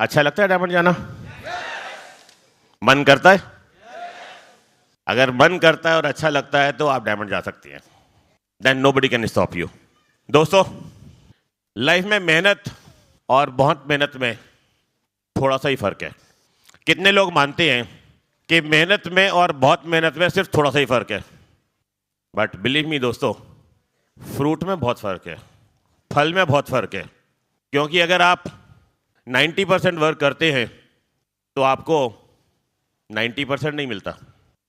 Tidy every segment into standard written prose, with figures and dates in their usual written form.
अच्छा लगता है डायमंड जाना? मन करता है? अगर मन करता है और अच्छा लगता है तो आप डायमंड जा सकती हैं। Then nobody can stop you. दोस्तों, लाइफ में मेहनत और बहुत मेहनत में थोड़ा सा ही फर्क है। कितने लोग मानते हैं कि मेहनत में और बहुत मेहनत में सिर्फ थोड़ा सा ही फर्क है? बट बिलीव मी दोस्तों, फ्रूट में बहुत फर्क है, फल में बहुत फर्क है। क्योंकि अगर आप 90% वर्क करते हैं तो आपको 90% नहीं मिलता।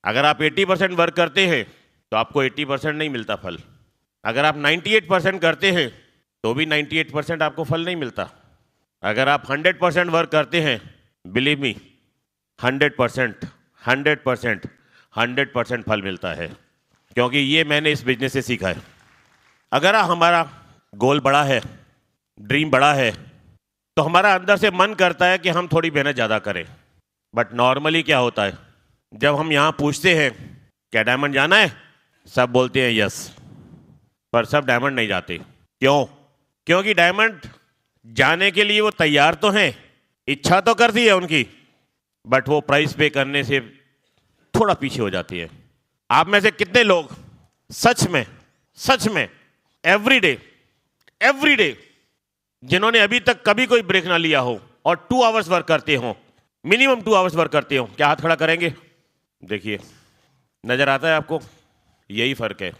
अगर आप 80% वर्क करते हैं तो आपको 80% नहीं मिलता फल। अगर आप 98% करते हैं तो भी 98% आपको फल नहीं मिलता। अगर आप 100% वर्क करते हैं, बिलीव मी, 100%, 100%, 100% फल मिलता है। क्योंकि ये मैंने इस बिजनेस से सीखा है। अगर हमारा गोल बड़ा है, ड्रीम बड़ा है, तो हमारा अंदर से मन करता है कि हम थोड़ी मेहनत ज़्यादा करें। बट नॉर्मली क्या होता है, जब हम यहाँ पूछते हैं क्या डायमंड जाना है, सब बोलते हैं यस, पर सब डायमंड नहीं जाते। क्यों? क्योंकि डायमंड जाने के लिए वो तैयार तो हैं, इच्छा तो करती है उनकी, बट वो प्राइस पे करने से थोड़ा पीछे हो जाती है। आप में से कितने लोग सच में एवरी डे जिन्होंने अभी तक कभी कोई ब्रेक ना लिया हो और 2 आवर्स वर्क करते हो, मिनिमम 2 आवर्स वर्क करते हो, क्या हाथ खड़ा करेंगे? देखिए, नजर आता है आपको? यही फर्क है,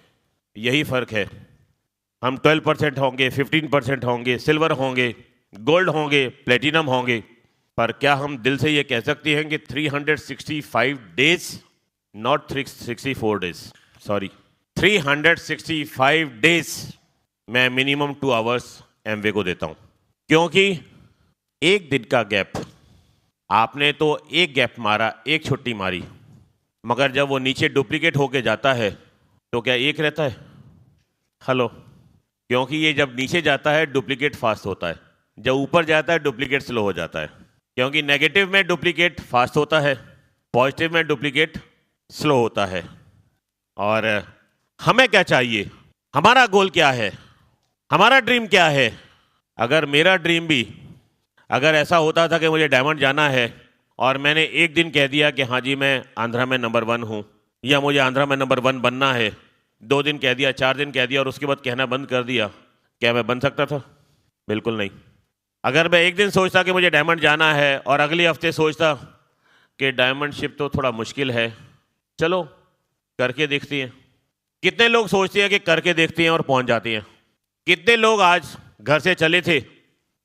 यही फर्क है। हम 12% होंगे, 15% होंगे, सिल्वर होंगे, गोल्ड होंगे, प्लेटिनम होंगे, पर क्या हम दिल से ये कह सकते हैं कि 365 days, not 364 days, sorry, 365 days मैं मिनिमम 2 आवर्स एमवे को देता हूं? क्योंकि एक दिन का गैप, आपने तो एक गैप मारा, एक छुट्टी मारी, मगर जब वो नीचे डुप्लीकेट होके जाता है तो क्या एक रहता है? हेलो? क्योंकि ये जब नीचे जाता है डुप्लीकेट फास्ट होता है, जब ऊपर जाता है डुप्लीकेट स्लो हो जाता है। क्योंकि नेगेटिव में डुप्लीकेट फास्ट होता है, पॉजिटिव में डुप्लीकेट स्लो होता है। और हमें क्या चाहिए? हमारा गोल क्या है? हमारा ड्रीम क्या है? अगर मेरा ड्रीम भी अगर ऐसा होता था कि मुझे डायमंड जाना है और मैंने एक दिन कह दिया कि हाँ जी मैं आंध्रा में नंबर 1 हूँ या मुझे आंध्रा में नंबर 1 बनना है, 2 दिन कह दिया, 4 दिन कह दिया और उसके बाद कहना बंद कर दिया, क्या मैं बन सकता था? बिल्कुल नहीं। अगर मैं एक दिन सोचता कि मुझे डायमंड जाना है और अगले हफ्ते सोचता कि डायमंड शिप तो थोड़ा मुश्किल है, चलो करके देखती हैं। कितने लोग सोचते हैं कि करके देखते हैं और पहुंच जाते हैं? कितने लोग आज घर से चले थे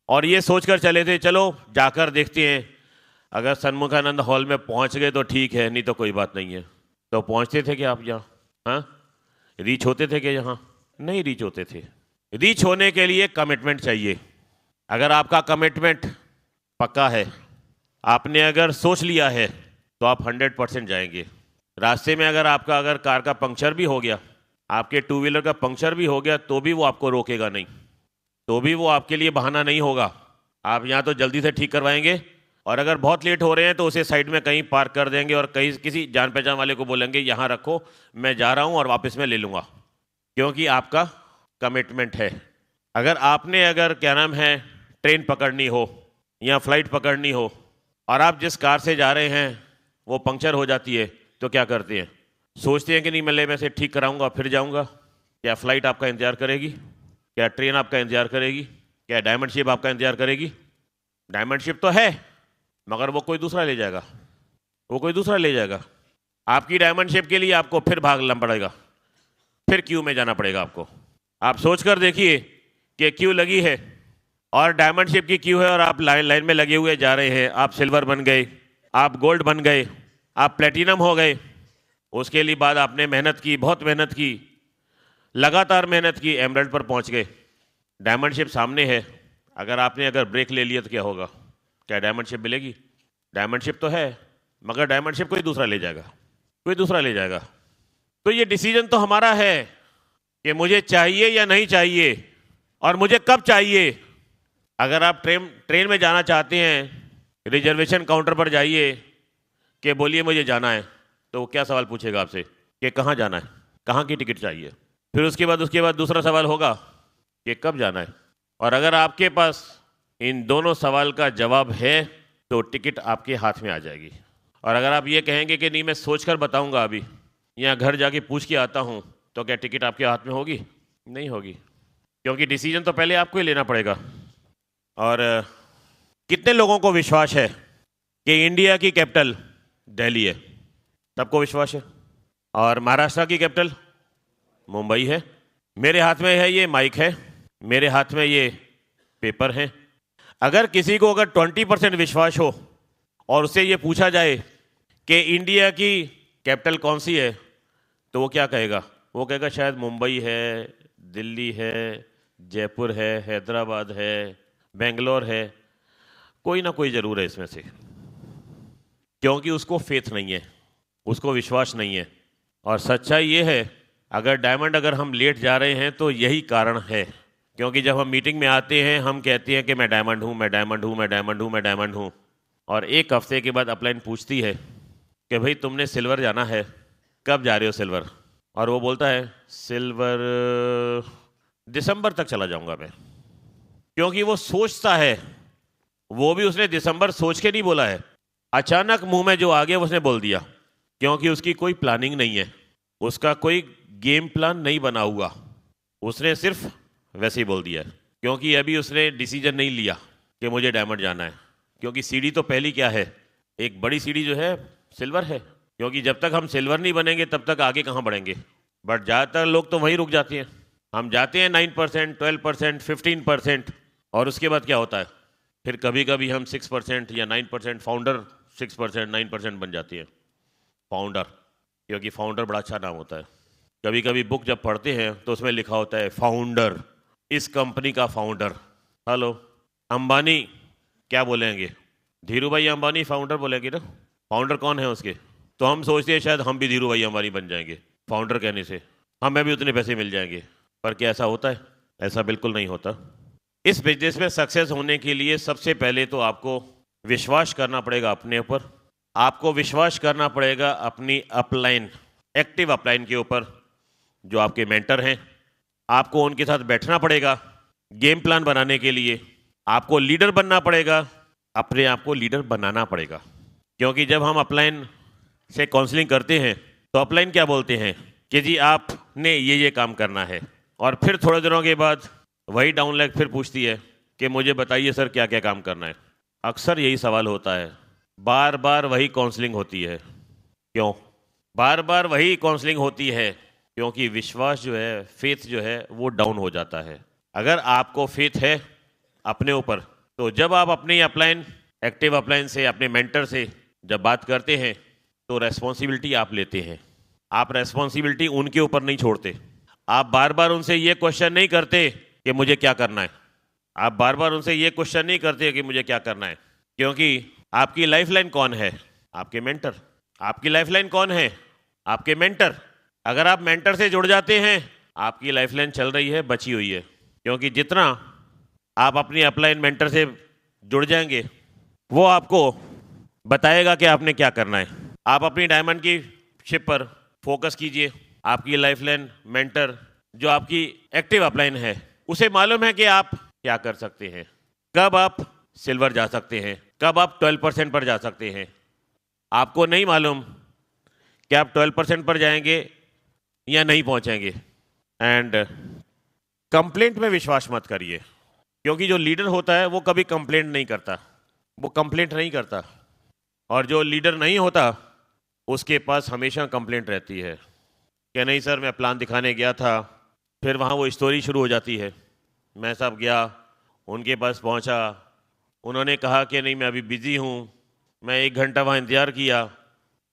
और ये सोचकर चले थे चलो जाकर देखते हैं, अगर सन्मुखानंद हॉल में पहुंच गए तो ठीक है, नहीं तो कोई बात नहीं है। तो पहुंचते थे कि आप यहाँ? हाँ, रीच होते थे कि यहाँ? नहीं रीच होते थे। रीच होने के लिए कमिटमेंट चाहिए। अगर आपका कमिटमेंट पक्का है, आपने अगर सोच लिया है, तो आप 100% जाएंगे। रास्ते में अगर कार का पंक्चर भी हो गया, आपके 2 व्हीलर का पंक्चर भी हो गया, तो भी वो आपको रोकेगा नहीं, तो भी वो आपके लिए बहाना नहीं होगा। आप यहाँ तो जल्दी से ठीक करवाएंगे और अगर बहुत लेट हो रहे हैं तो उसे साइड में कहीं पार्क कर देंगे और कहीं किसी जान पहचान वाले को बोलेंगे यहाँ रखो, मैं जा रहा हूँ और वापस में ले लूँगा, क्योंकि आपका कमिटमेंट है। अगर क्या नाम है, ट्रेन पकड़नी हो या फ्लाइट पकड़नी हो और आप जिस कार से जा रहे हैं वो पंक्चर हो जाती है, तो क्या करते हैं? सोचते हैं कि नहीं मैं इसे ठीक कराऊंगा फिर जाऊंगा। क्या फ्लाइट आपका इंतजार करेगी? क्या ट्रेन आपका इंतजार करेगी? क्या डायमंड शिप आपका इंतजार करेगी? डायमंड शिप तो है, मगर वो कोई दूसरा ले जाएगा, वो कोई दूसरा ले जाएगा। आपकी डायमंड शिप के लिए आपको फिर भागना पड़ेगा, फिर क्यू में जाना पड़ेगा आपको। आप सोच कर देखिए कि क्यू लगी है और डायमंड शिप की क्यू है और आप लाइन में लगे हुए जा रहे हैं। आप सिल्वर बन गए, आप गोल्ड बन गए, आप प्लेटिनम हो गए। उसके लिए बाद आपने मेहनत की, बहुत मेहनत की, लगातार मेहनत की, एमरल्ड पर पहुंच गए। डायमंड शिप सामने है, अगर ब्रेक ले लिया तो क्या होगा? क्या डायमंड शिप मिलेगी? डायमंड शिप तो है, मगर डायमंड शिप कोई दूसरा ले जाएगा, कोई दूसरा ले जाएगा। तो ये डिसीजन तो हमारा है कि मुझे चाहिए या नहीं चाहिए और मुझे कब चाहिए। अगर आप ट्रेन में जाना चाहते हैं, रिजर्वेशन काउंटर पर जाइए कि बोलिए मुझे जाना है, तो क्या सवाल पूछेगा आपसे कि कहाँ जाना है, कहाँ की टिकट चाहिए। फिर उसके बाद दूसरा सवाल होगा कि कब जाना है। और अगर आपके पास इन दोनों सवाल का जवाब है तो टिकट आपके हाथ में आ जाएगी। और अगर आप ये कहेंगे कि नहीं मैं सोचकर बताऊंगा अभी या घर जाके पूछ के आता हूँ, तो क्या टिकट आपके हाथ में होगी? नहीं होगी, क्योंकि डिसीजन तो पहले आपको ही लेना पड़ेगा। और कितने लोगों को विश्वास है कि इंडिया की कैपिटल दिल्ली है? सबको विश्वास है। और महाराष्ट्र की कैपिटल मुंबई है। मेरे हाथ में है ये माइक है, मेरे हाथ में ये पेपर है। अगर किसी को अगर 20% विश्वास हो और उससे ये पूछा जाए कि इंडिया की कैपिटल कौन सी है, तो वो क्या कहेगा? वो कहेगा शायद मुंबई है, दिल्ली है, जयपुर है, हैदराबाद है, बेंगलोर है, कोई ना कोई ज़रूर है इसमें से। क्योंकि उसको फेथ नहीं है, उसको विश्वास नहीं है। और सच्चाई ये है, अगर हम लेट जा रहे हैं तो यही कारण है। क्योंकि जब हम मीटिंग में आते हैं हम कहते हैं कि मैं डायमंड हूँ, मैं डायमंड हूँ, मैं डायमंड हूँ, मैं डायमंड हूँ। और एक हफ्ते के बाद अपलाइन पूछती है कि भाई तुमने सिल्वर जाना है, कब जा रहे हो सिल्वर? और वो बोलता है सिल्वर दिसंबर तक चला जाऊंगा मैं। क्योंकि वो सोचता है, वो भी उसने दिसंबर सोच के नहीं बोला है, अचानक मुंह में जो आ गया उसने बोल दिया। क्योंकि उसकी कोई प्लानिंग नहीं है, उसका कोई गेम प्लान नहीं बना हुआ, उसने सिर्फ वैसे ही बोल दिया है। क्योंकि अभी उसने डिसीजन नहीं लिया कि मुझे डायमंड जाना है। क्योंकि सीढ़ी तो पहली क्या है, एक बड़ी सीढ़ी जो है सिल्वर है। क्योंकि जब तक हम सिल्वर नहीं बनेंगे तब तक आगे कहाँ बढ़ेंगे। बट ज़्यादातर लोग तो वहीं रुक जाते हैं। हम जाते हैं 9%, 12%, 15%, और उसके बाद क्या होता है? फिर कभी कभी हम 6% या 9%, फाउंडर 6%, 9% बन जाती है फाउंडर। क्योंकि फाउंडर बड़ा अच्छा नाम होता है। कभी कभी बुक जब पढ़ते हैं तो उसमें लिखा होता है फाउंडर, इस कंपनी का फाउंडर। हेलो, अंबानी क्या बोलेंगे? धीरू भाई अंबानी फाउंडर बोलेंगे ना। फाउंडर कौन है उसके? तो हम सोचते हैं शायद हम भी धीरू भाई अंबानी बन जाएंगे फाउंडर कहने से, हमें भी उतने पैसे मिल जाएंगे। पर क्या ऐसा होता है? ऐसा बिल्कुल नहीं होता। इस बिजनेस में सक्सेस होने के लिए सबसे पहले तो आपको विश्वास करना पड़ेगा अपने ऊपर। आपको विश्वास करना पड़ेगा अपनी अपलाइन, एक्टिव अपलाइन के ऊपर, जो आपके मेंटर हैं। आपको उनके साथ बैठना पड़ेगा गेम प्लान बनाने के लिए। आपको लीडर बनना पड़ेगा, अपने आप को लीडर बनाना पड़ेगा। क्योंकि जब हम अपलाइन से काउंसलिंग करते हैं तो अपलाइन क्या बोलते हैं कि जी आपने ये काम करना है। और फिर थोड़े दिनों के बाद वही डाउनलाइन फिर पूछती है कि मुझे बताइए सर क्या क्या काम करना है। अक्सर यही सवाल होता है, बार बार वही काउंसलिंग होती है। क्यों बार बार वही काउंसलिंग होती है? क्योंकि विश्वास जो है, फेथ जो है, वो डाउन हो जाता है। अगर आपको फेथ है अपने ऊपर, तो जब आप अपनी अपलाइन, एक्टिव अपलाइन से, अपने मेंटर से जब बात करते हैं तो रेस्पॉन्सिबिलिटी आप लेते हैं। आप रेस्पॉन्सिबिलिटी उनके ऊपर नहीं छोड़ते। आप बार बार उनसे ये क्वेश्चन नहीं करते कि मुझे क्या करना है। आप बार बार उनसे ये क्वेश्चन नहीं करते कि मुझे क्या करना है। क्योंकि आपकी लाइफलाइन कौन है? आपके मेंटर। आपकी लाइफलाइन कौन है? आपके मेंटर। अगर आप मेंटर से जुड़ जाते हैं, आपकी लाइफलाइन चल रही है, बची हुई है। क्योंकि जितना आप अपनी अपलाइन मेंटर से जुड़ जाएंगे, वो आपको बताएगा कि आपने क्या करना है। आप अपनी डायमंड की शिप पर फोकस कीजिए। आपकी लाइफलाइन मेंटर, जो आपकी एक्टिव अपलाइन है, उसे मालूम है कि आप क्या कर सकते हैं, कब आप सिल्वर जा सकते हैं, कब आप 12% पर जा सकते हैं। आपको नहीं मालूम कि आप 12% पर जाएंगे या नहीं पहुंचेंगे। एंड कंप्लेंट में विश्वास मत करिए। क्योंकि जो लीडर होता है वो कभी कंप्लेंट नहीं करता, वो कंप्लेंट नहीं करता। और जो लीडर नहीं होता उसके पास हमेशा कंप्लेंट रहती है कि नहीं सर मैं प्लान दिखाने गया था। फिर वहाँ वो स्टोरी शुरू हो जाती है, मैं सब गया, उनके पास पहुँचा, उन्होंने कहा कि नहीं मैं अभी बिज़ी हूँ, मैं 1 घंटा वहाँ इंतज़ार किया,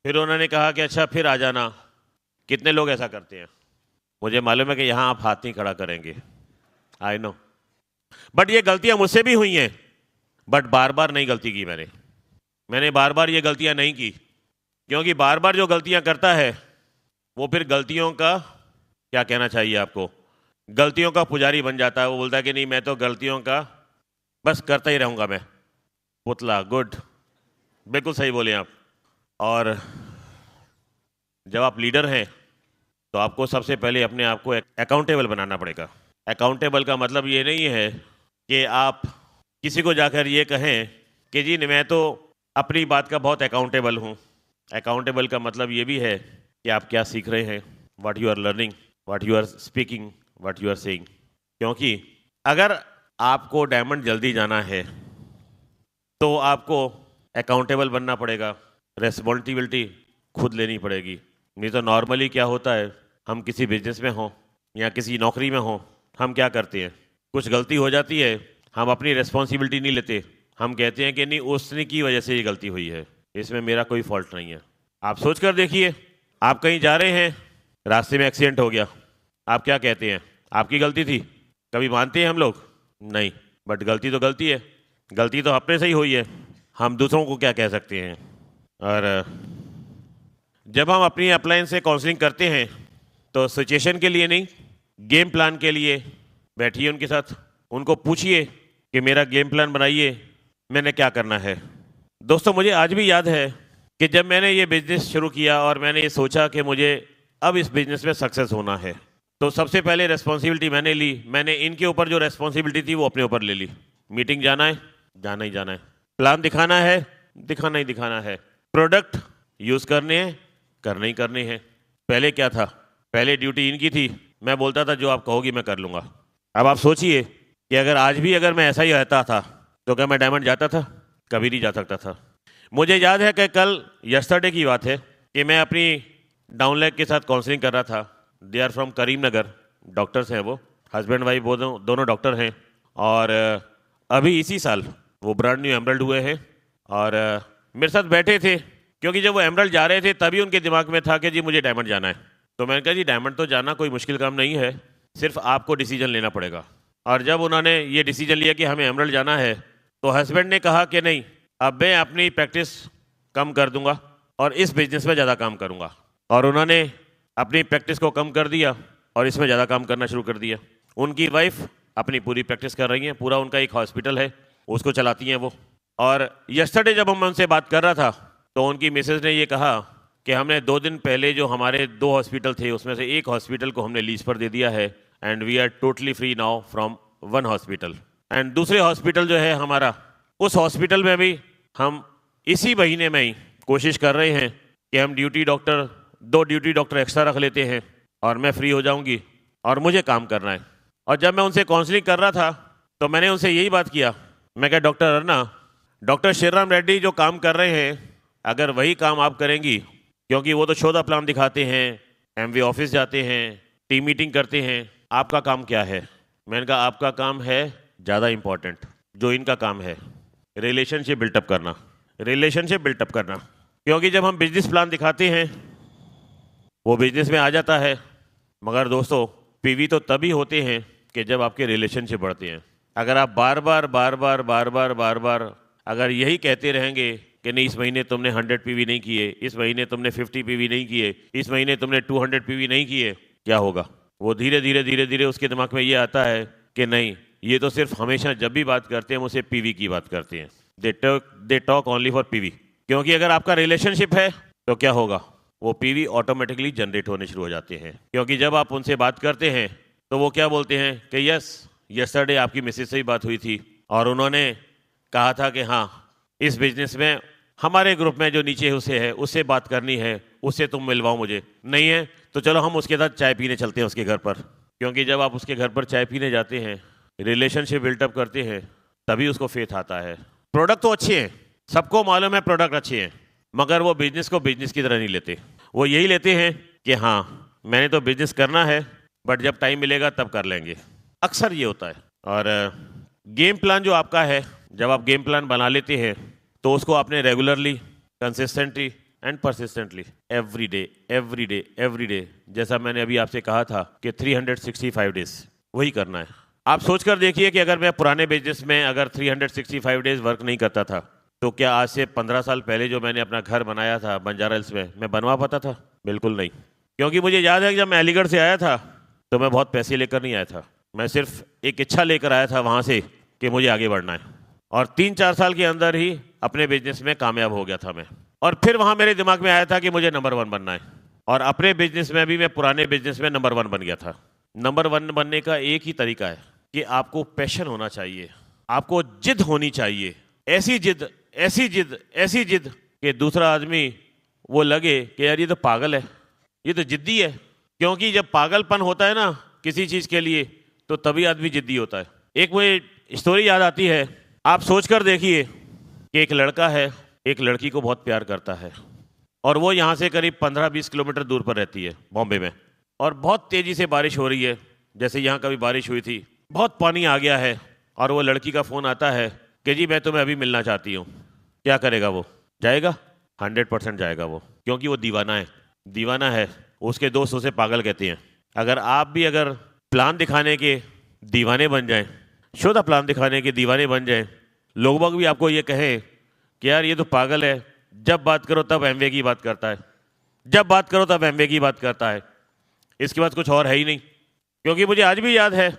फिर उन्होंने कहा कि अच्छा फिर आ जाना। कितने लोग ऐसा करते हैं? मुझे मालूम है कि यहाँ आप हाथ नहीं खड़ा करेंगे, आई नो। बट ये गलतियाँ मुझसे भी हुई हैं, बट बार बार नहीं गलती की मैंने बार बार ये गलतियाँ नहीं की। क्योंकि बार बार जो गलतियाँ करता है वो फिर गलतियों का, क्या कहना चाहिए आपको, गलतियों का पुजारी बन जाता है। वो बोलता है कि नहीं मैं तो गलतियों का बस करता ही रहूँगा मैं, पुतला। गुड, बिल्कुल सही बोले आप। और जब आप लीडर हैं तो आपको सबसे पहले अपने आप को अकाउंटेबल बनाना पड़ेगा। अकाउंटेबल का मतलब ये नहीं है कि आप किसी को जाकर ये कहें कि जी मैं तो अपनी बात का बहुत अकाउंटेबल हूँ। अकाउंटेबल का मतलब ये भी है कि आप क्या सीख रहे हैं, what you are learning, what you are speaking, what you are saying. क्योंकि अगर आपको डायमंड जल्दी जाना है तो आपको अकाउंटेबल बनना पड़ेगा, रेस्पॉन्सिबिलिटी खुद लेनी पड़ेगी। नहीं तो नॉर्मली क्या होता है, हम किसी बिजनेस में हों या किसी नौकरी में हों, हम क्या करते हैं, कुछ गलती हो जाती है, हम अपनी रेस्पॉन्सिबिलिटी नहीं लेते, हम कहते हैं कि नहीं उसने की वजह से ये गलती हुई है, इसमें मेरा कोई फॉल्ट नहीं है। आप सोच कर देखिए, आप कहीं जा रहे हैं, रास्ते में एक्सीडेंट हो गया, आप क्या कहते हैं, आपकी गलती थी? कभी मानते हैं हम लोग? नहीं। बट गलती तो गलती है, गलती तो अपने से ही हुई है, हम दूसरों को क्या कह सकते हैं। और जब हम अपनी अपलाइन से काउंसलिंग करते हैं तो सिचुएशन के लिए नहीं, गेम प्लान के लिए बैठिए उनके साथ, उनको पूछिए कि मेरा गेम प्लान बनाइए, मैंने क्या करना है। दोस्तों, मुझे आज भी याद है कि जब मैंने ये बिज़नेस शुरू किया और मैंने ये सोचा कि मुझे अब इस बिज़नेस में सक्सेस होना है, तो सबसे पहले रेस्पॉन्सिबिलिटी मैंने ली। मैंने इनके ऊपर जो रेस्पॉन्सिबिलिटी थी वो अपने ऊपर ले ली। मीटिंग जाना है, जाना ही जाना है, प्लान दिखाना है, दिखाना ही दिखाना है, प्रोडक्ट यूज़ करने हैं, करने ही करने हैं। पहले क्या था, पहले ड्यूटी इनकी थी, मैं बोलता था जो आप कहोगी मैं कर लूँगा। अब आप सोचिए कि अगर आज भी अगर मैं ऐसा ही रहता था तो क्या मैं डायमंड जाता था? कभी नहीं जा सकता था। मुझे याद है कि कल यस्टरडे की बात है कि मैं अपनी डाउनलैग के साथ काउंसलिंग कर रहा था। They are from Karimnagar, doctors हैं वो, हस्बैंड वाइफ दोनों डॉक्टर हैं। और अभी इसी साल वो ब्रांड न्यू एमरल्ड हुए हैं और मेरे साथ बैठे थे, क्योंकि जब वो एमरल्ड जा रहे थे तभी उनके दिमाग में था कि जी मुझे डायमंड जाना है। तो मैंने कहा जी डायमंड तो जाना कोई मुश्किल काम नहीं है, सिर्फ आपको डिसीजन लेना पड़ेगा। और जब उन्होंने ये डिसीजन लिया कि हमें एमरल्ड जाना है तो हस्बैंड ने कहा कि नहीं, अब मैं अपनी प्रैक्टिस कम कर दूंगा और इस बिजनेस में ज़्यादा काम करूंगा। और उन्होंने अपनी प्रैक्टिस को कम कर दिया और इसमें ज़्यादा काम करना शुरू कर दिया। उनकी वाइफ अपनी पूरी प्रैक्टिस कर रही हैं, पूरा उनका एक हॉस्पिटल है, उसको चलाती हैं वो। और यस्टरडे जब मैं उनसे बात कर रहा था तो उनकी मिसेज ने ये कहा कि हमने 2 दिन पहले जो हमारे 2 हॉस्पिटल थे उसमें से एक हॉस्पिटल को हमने लीज पर दे दिया है and we are totally free now from 1 hospital. And दूसरे हॉस्पिटल जो है हमारा, उस हॉस्पिटल में भी हम इसी महीने में ही कोशिश कर रहे हैं कि हम 2 ड्यूटी डॉक्टर एक्स्ट्रा रख लेते हैं और मैं फ्री हो जाऊंगी और मुझे काम करना है। और जब मैं उनसे काउंसलिंग कर रहा था तो मैंने उनसे यही बात किया, मैं कहा डॉक्टर अर्ना, डॉक्टर श्रीराम रेड्डी जो काम कर रहे हैं अगर वही काम आप करेंगी, क्योंकि वो तो शोधा प्लान दिखाते हैं, एमवी ऑफिस जाते हैं, टीम मीटिंग करते हैं, आपका काम क्या है? मैंने कहा आपका काम है ज़्यादा इम्पॉर्टेंट, जो इनका काम है रिलेशनशिप बिल्टअप करना, रिलेशनशिप बिल्टअप करना। क्योंकि जब हम बिजनेस प्लान दिखाते हैं वो बिजनेस में आ जाता है, मगर दोस्तों पीवी तो तभी होते हैं कि जब आपके रिलेशनशिप बढ़ते हैं। अगर आप बार बार अगर यही कहते रहेंगे कि नहीं इस महीने तुमने 100 पीवी नहीं किए, इस महीने तुमने 50 पीवी नहीं किए, इस महीने तुमने 200 पीवी नहीं किए, क्या होगा? वो धीरे धीरे उसके दिमाग में ये आता है कि नहीं, ये तो सिर्फ हमेशा जब भी बात करते हैं हम उसे पीवी की बात करते हैं। They talk only for PV. क्योंकि अगर आपका रिलेशनशिप है तो क्या होगा, वो पीवी ऑटोमेटिकली जनरेट होने शुरू हो जाते हैं। क्योंकि जब आप उनसे बात करते हैं तो वो क्या बोलते हैं कि यस्टरडे आपकी मिसेज से ही बात हुई थी और उन्होंने कहा था कि हाँ इस बिजनेस में हमारे ग्रुप में जो नीचे उसे है उससे बात करनी है, उससे तुम मिलवाओ मुझे। नहीं है तो चलो हम उसके साथ चाय पीने चलते हैं उसके घर पर। क्योंकि जब आप उसके घर पर चाय पीने जाते हैं, रिलेशनशिप बिल्टअप करते हैं, तभी उसको फेथ आता है। प्रोडक्ट तो अच्छे हैं, सबको मालूम है प्रोडक्ट अच्छे हैं, मगर वो बिजनेस को बिजनेस की तरह नहीं लेते। वो यही लेते हैं कि हाँ मैंने तो बिजनेस करना है बट जब टाइम मिलेगा तब कर लेंगे, अक्सर ये होता है। और गेम प्लान जो आपका है, जब आप गेम प्लान बना लेते हैं तो उसको आपने regularly, consistently and persistently every day, जैसा मैंने अभी आपसे कहा था कि 365 डेज वही करना है। आप सोच कर देखिए कि अगर मैं पुराने बिजनेस में अगर 365 डेज वर्क नहीं करता था तो क्या आज से 15 साल पहले जो मैंने अपना घर बनाया था बंजारा हिल्स में, मैं बनवा पाता था? बिल्कुल नहीं। क्योंकि मुझे याद है कि जब मैं अलीगढ़ से आया था तो मैं बहुत पैसे लेकर नहीं आया था, मैं सिर्फ एक इच्छा लेकर आया था वहाँ से कि मुझे आगे बढ़ना है। और 3-4 साल के अंदर ही अपने बिजनेस में कामयाब हो गया था मैं। और फिर वहाँ मेरे दिमाग में आया था कि मुझे नंबर 1 बनना है। और अपने बिजनेस में भी मैं पुराने बिजनेस में नंबर 1 बन गया था। नंबर 1 बनने का एक ही तरीका है कि आपको पैशन होना चाहिए, आपको जिद होनी चाहिए। ऐसी जिद, ऐसी जिद कि दूसरा आदमी वो लगे कि यार ये तो पागल है, ये तो जिद्दी है। क्योंकि जब पागलपन होता है ना किसी चीज के लिए, तो तभी आदमी जिद्दी होता है। एक मुझे स्टोरी याद आती है, आप सोचकर देखिए कि एक लड़का है, एक लड़की को बहुत प्यार करता है, और वो यहाँ से करीब 15-20 किलोमीटर दूर पर रहती है, बॉम्बे में। और बहुत तेजी से बारिश हो रही है, जैसे यहाँ कभी बारिश हुई थी, बहुत पानी आ गया है। और वो लड़की का फोन आता है कि जी मैं तुम्हें अभी मिलना चाहती हूँ। क्या करेगा वो? जाएगा? 100% जाएगा वो, क्योंकि वो दीवाना है। दीवाना है, उसके दोस्त उसे पागल कहते हैं। अगर आप भी अगर प्लान दिखाने के दीवाने बन जाएं, शोधा प्लान दिखाने के दीवाने बन जाएं, लोग बाग भी आपको ये कहें कि यार ये तो पागल है, जब बात करो तब एमवे की बात करता है, जब बात करो तब एमवे की बात करता है, इसके बाद कुछ और है ही नहीं। क्योंकि मुझे आज भी याद है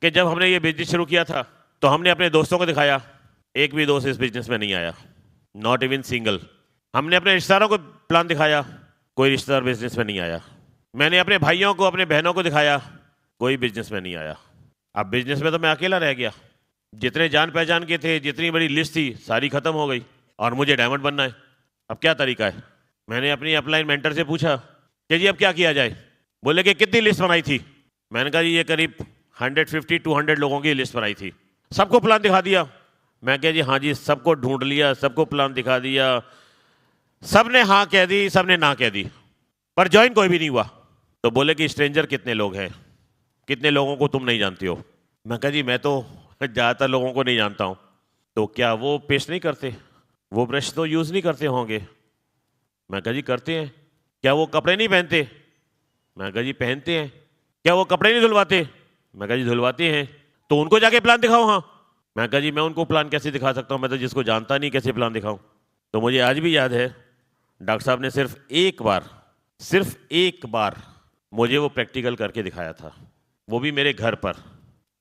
कि जब हमने ये बिजनेस शुरू किया था तो हमने अपने दोस्तों को दिखाया, एक भी दोस्त इस बिजनेस में नहीं आया, नॉट इवन सिंगल। हमने अपने रिश्तेदारों को प्लान दिखाया, कोई रिश्तेदार बिजनेस में नहीं आया। मैंने अपने भाइयों को, अपने बहनों को दिखाया, कोई बिजनेस में नहीं आया। अब बिजनेस में तो मैं अकेला रह गया। जितने जान पहचान के थे, जितनी बड़ी लिस्ट थी, सारी खत्म हो गई, और मुझे डायमंड बनना है। अब क्या तरीका है? मैंने अपनी अपलाइन मेंटर से पूछा कि जी अब क्या किया जाए। बोले कि कितनी लिस्ट बनाई थी? मैंने कहा जी ये करीब 150-200 लोगों की लिस्ट बनाई थी। सबको प्लान दिखा दिया? मैं कहा जी हाँ जी, सबको ढूंढ लिया, सबको प्लान दिखा दिया, सबने हाँ कह दी, सबने ना कह दी, पर ज्वाइन कोई भी नहीं हुआ। तो बोले कि स्ट्रेंजर कितने लोग हैं, कितने लोगों को तुम नहीं जानते हो? मैं कहा जी मैं तो ज़्यादातर लोगों को नहीं जानता हूँ। तो क्या वो पेस्ट नहीं करते? वो ब्रश तो यूज़ नहीं करते होंगे? मैं कहा जी करते हैं। क्या वो कपड़े नहीं पहनते? मैं कहा जी पहनते हैं। क्या वो कपड़े नहीं धुलवाते? मैं कहा जी धुलवाते हैं। तो उनको जाके प्लान दिखाओ। हाँ। मैं कहा जी मैं उनको प्लान कैसे दिखा सकता हूँ, मैं तो जिसको जानता नहीं कैसे प्लान दिखाऊं। तो मुझे आज भी याद है, डॉक्टर साहब ने सिर्फ एक बार मुझे वो प्रैक्टिकल करके दिखाया था, वो भी मेरे घर पर।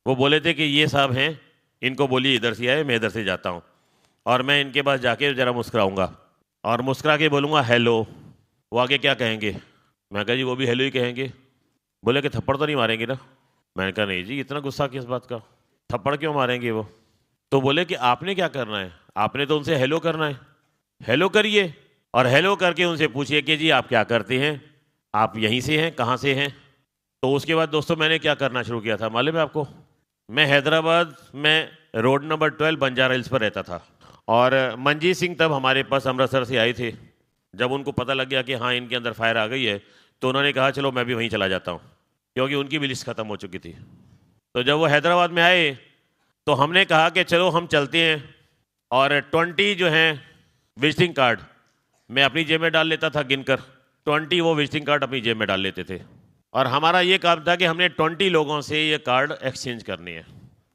वो बोले थे कि ये साहब हैं, इनको बोलिए इधर से आए, मैं इधर से जाता हूँ, और मैं इनके पास जाके ज़रा मुस्कुराऊंगा और मुस्कुरा के बोलूँगा हेलो। वो आगे क्या कहेंगे? मैं कहा जी वो भी हेलो ही कहेंगे। बोले कि थप्पड़ तो नहीं मारेंगे ना? मैंने कहा नहीं जी, इतना गुस्सा किस बात का, थप्पड़ क्यों मारेंगे वो? तो बोले कि आपने क्या करना है, आपने तो उनसे हेलो करना है। हेलो करिए, और हेलो करके उनसे पूछिए कि जी आप क्या करते हैं, आप यहीं से हैं, कहाँ से हैं? तो उसके बाद दोस्तों मैंने क्या करना शुरू किया था मालूम है आपको? मैं हैदराबाद में रोड नंबर 12 बंजारा हिल्स पर रहता था, और मंजीत सिंह तब हमारे पास अमृतसर से आए थे। जब उनको पता लग गया कि हाँ इनके अंदर फायर आ गई है, तो उन्होंने कहा चलो मैं भी वहीं चला जाता हूँ, क्योंकि उनकी भी लिस्ट ख़त्म हो चुकी थी। तो जब वो हैदराबाद में आए तो हमने कहा कि चलो हम चलते हैं, और 20 जो हैं विजिटिंग कार्ड मैं अपनी जेब में डाल लेता था गिनकर, 20 वो विजिटिंग कार्ड अपनी जेब में डाल लेते थे। और हमारा ये काम था कि हमने 20 लोगों से ये कार्ड एक्सचेंज करनी है,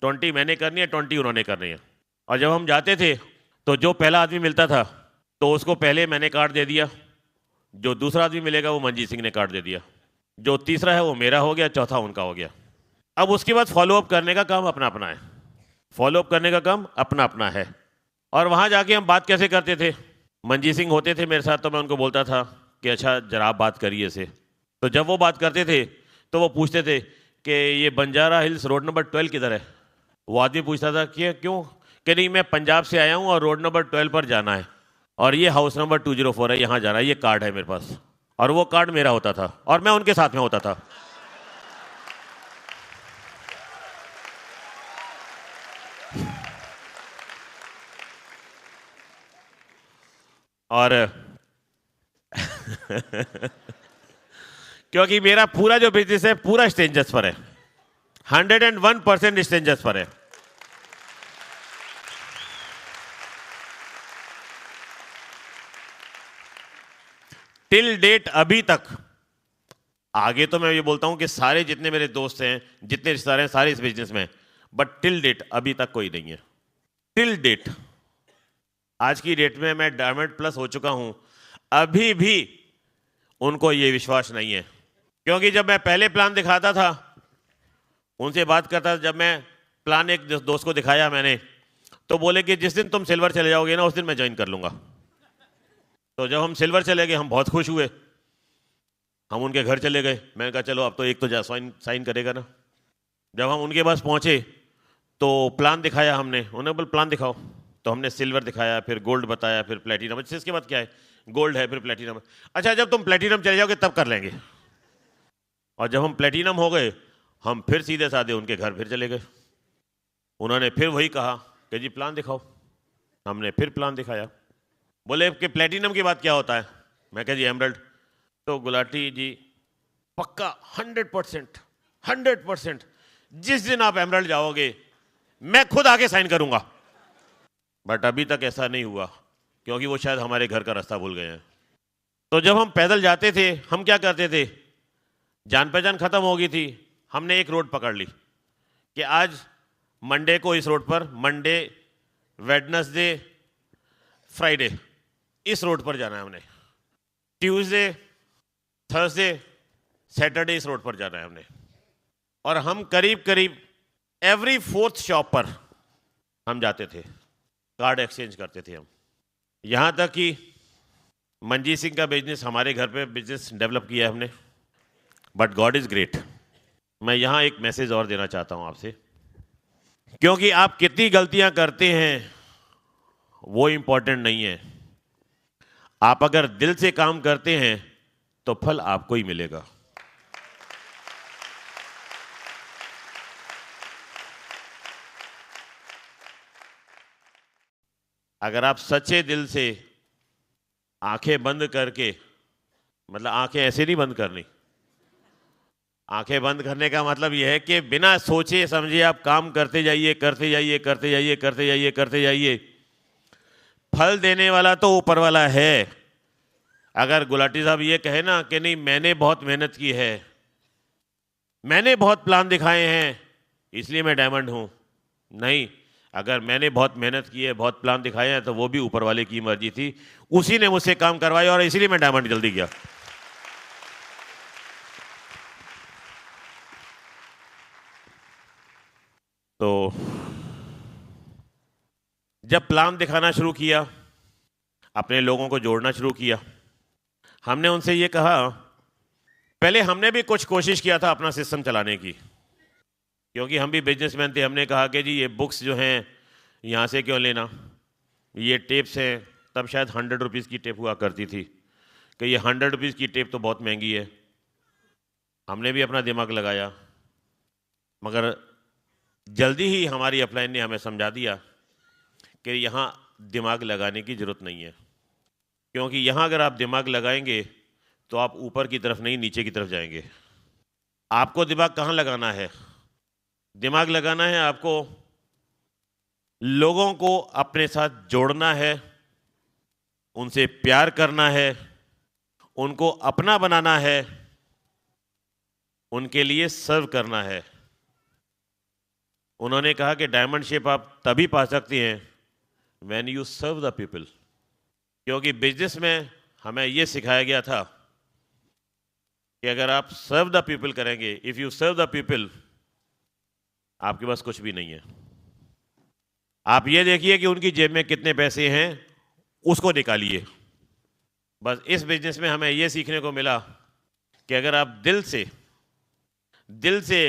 20 मैंने करनी है, 20 उन्होंने करनी है। और जब हम जाते थे तो जो पहला आदमी मिलता था तो उसको पहले मैंने कार्ड दे दिया, जो दूसरा आदमी मिलेगा वो मंजीत सिंह ने कार्ड दे दिया, जो तीसरा है वो मेरा हो गया, चौथा उनका हो गया। अब उसके बाद फॉलोअप करने का काम अपना अपना है, फॉलोअप करने का काम अपना अपना है। और वहाँ जाके हम बात कैसे करते थे? मंजीत सिंह होते थे मेरे साथ, तो मैं उनको बोलता था कि अच्छा जरा आप बात करिए इसे। तो जब वो बात करते थे तो वो पूछते थे कि ये बंजारा हिल्स रोड नंबर 12 किधर है? वो आदमी पूछता था कि क्यों? कि नहीं मैं पंजाब से आया हूँ और रोड नंबर 12 पर जाना है, और ये हाउस नंबर 204 है, यहाँ जाना है, ये कार्ड है मेरे पास। और वो कार्ड मेरा होता था और मैं उनके साथ में होता था। और क्योंकि मेरा पूरा जो बिजनेस है पूरा स्ट्रेंजर्स पर है, 101% स्ट्रेंजर्स पर है। टिल डेट अभी तक, आगे तो मैं ये बोलता हूं कि सारे जितने मेरे दोस्त हैं, जितने रिश्तेदार हैं, सारे इस बिजनेस में, बट टिल डेट अभी तक कोई नहीं है। टिल डेट, आज की डेट में मैं डायमंड प्लस हो चुका हूं, अभी भी उनको ये विश्वास नहीं है। क्योंकि जब मैं पहले प्लान दिखाता था, उनसे बात करता था, जब मैं प्लान एक दोस्त को दिखाया मैंने, तो बोले कि जिस दिन तुम सिल्वर चले जाओगे ना उस दिन मैं ज्वाइन कर लूंगा। तो जब हम सिल्वर चले गए हम बहुत खुश हुए, हम उनके घर चले गए। मैंने कहा चलो अब तो एक तो साइन करेगा ना। जब हम उनके पास पहुंचे तो प्लान दिखाया हमने, उन्होंने बोल प्लान दिखाओ। तो हमने सिल्वर दिखाया, फिर गोल्ड बताया, फिर प्लेटिनम। अच्छा इसके बाद क्या है? गोल्ड है, फिर प्लेटिनम है। अच्छा जब तुम प्लेटिनम चले जाओगे तब कर लेंगे। और जब हम प्लेटिनम हो गए, हम फिर सीधे साधे उनके घर फिर चले गए। उन्होंने फिर वही कहा कि जी प्लान दिखाओ। हमने फिर प्लान दिखाया। बोले कि प्लेटिनम के बाद क्या होता है? मैं कहा जी एमरल्ड। तो गुलाटी जी पक्का 100%, 100%, जिस दिन आप एमरल्ड जाओगे मैं खुद आके साइन करूंगा। बट अभी तक ऐसा नहीं हुआ, क्योंकि वो शायद हमारे घर का रास्ता भूल गए हैं। तो जब हम पैदल जाते थे, हम क्या करते थे? जान पहचान खत्म हो गई थी, हमने एक रोड पकड़ ली कि आज मंडे को इस रोड पर, मंडे, वेडनेसडे, फ्राइडे, इस रोड पर जाना है हमने। ट्यूसडे, थर्सडे, सैटरडे इस रोड पर जाना है हमने। और हम करीब करीब एवरी 4th शॉप पर हम जाते थे, कार्ड एक्सचेंज करते थे हम। यहां तक कि मंजीत सिंह का बिजनेस, हमारे घर पे बिजनेस डेवलप किया है हमने। But God is great. मैं यहां एक मैसेज और देना चाहता हूं आपसे, क्योंकि आप कितनी गलतियां करते हैं वो इंपॉर्टेंट नहीं है। आप अगर दिल से काम करते हैं तो फल आपको ही मिलेगा। अगर आप सच्चे दिल से आंखें बंद करके, मतलब आंखें ऐसे नहीं बंद करनी, आंखें बंद करने का मतलब यह है कि बिना सोचे समझे आप काम करते जाइए, करते जाइए, करते जाइए, करते जाइए, करते जाइए। फल देने वाला तो ऊपर वाला है। अगर गुलाटी साहब ये कहे ना कि नहीं मैंने बहुत मेहनत की है, मैंने बहुत प्लान दिखाए हैं इसलिए मैं डायमंड हूं, नहीं। अगर मैंने बहुत मेहनत की है, बहुत प्लान दिखाए हैं, तो वो भी ऊपर वाले की मर्जी थी, उसी ने मुझसे काम करवाया और इसीलिए मैं डायमंड जल्दी गया। तो जब प्लान दिखाना शुरू किया, अपने लोगों को जोड़ना शुरू किया, हमने उनसे ये कहा, पहले हमने भी कुछ कोशिश किया था अपना सिस्टम चलाने की, क्योंकि हम भी बिजनेसमैन थे। हमने कहा कि जी ये बुक्स जो हैं यहाँ से क्यों लेना, ये टेप्स हैं, तब शायद 100 रुपीज़ की टेप हुआ करती थी, कि ये 100 रुपीज़ की टेप तो बहुत महंगी है। हमने भी अपना दिमाग लगाया, मगर जल्दी ही हमारी अपलाइन ने हमें समझा दिया कि यहाँ दिमाग लगाने की ज़रूरत नहीं है, क्योंकि यहाँ अगर आप दिमाग लगाएंगे तो आप ऊपर की तरफ नहीं नीचे की तरफ जाएंगे। आपको दिमाग कहाँ लगाना है? दिमाग लगाना है आपको लोगों को अपने साथ जोड़ना है, उनसे प्यार करना है, उनको अपना बनाना है, उनके लिए सर्व करना है। उन्होंने कहा कि डायमंड शेप आप तभी पा सकते हैं when you serve the people, क्योंकि बिजनेस में हमें यह सिखाया गया था कि अगर आप सर्व द पीपल करेंगे, if you serve the people, आपके पास कुछ भी नहीं है। आप ये देखिए कि उनकी जेब में कितने पैसे हैं, उसको निकालिए। बस इस बिजनेस में हमें यह सीखने को मिला कि अगर आप दिल से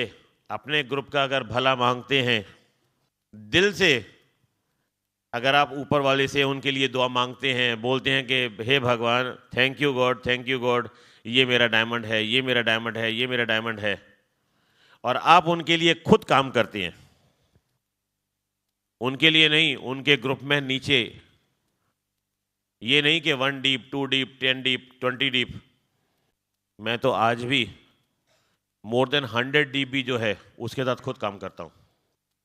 अपने ग्रुप का अगर भला मांगते हैं, दिल से अगर आप ऊपर वाले से उनके लिए दुआ मांगते हैं, बोलते हैं कि हे भगवान, thank you God, thank you God, ये मेरा डायमंड है, ये मेरा डायमंड है, ये मेरा डायमंड है, और आप उनके लिए खुद काम करते हैं, उनके लिए नहीं, उनके ग्रुप में नीचे, ये नहीं कि 1 डीप, 2 डीप, 10 डीप, 20 डीप। मैं तो आज भी मोर देन 100 डीप भी जो है उसके साथ खुद काम करता हूँ।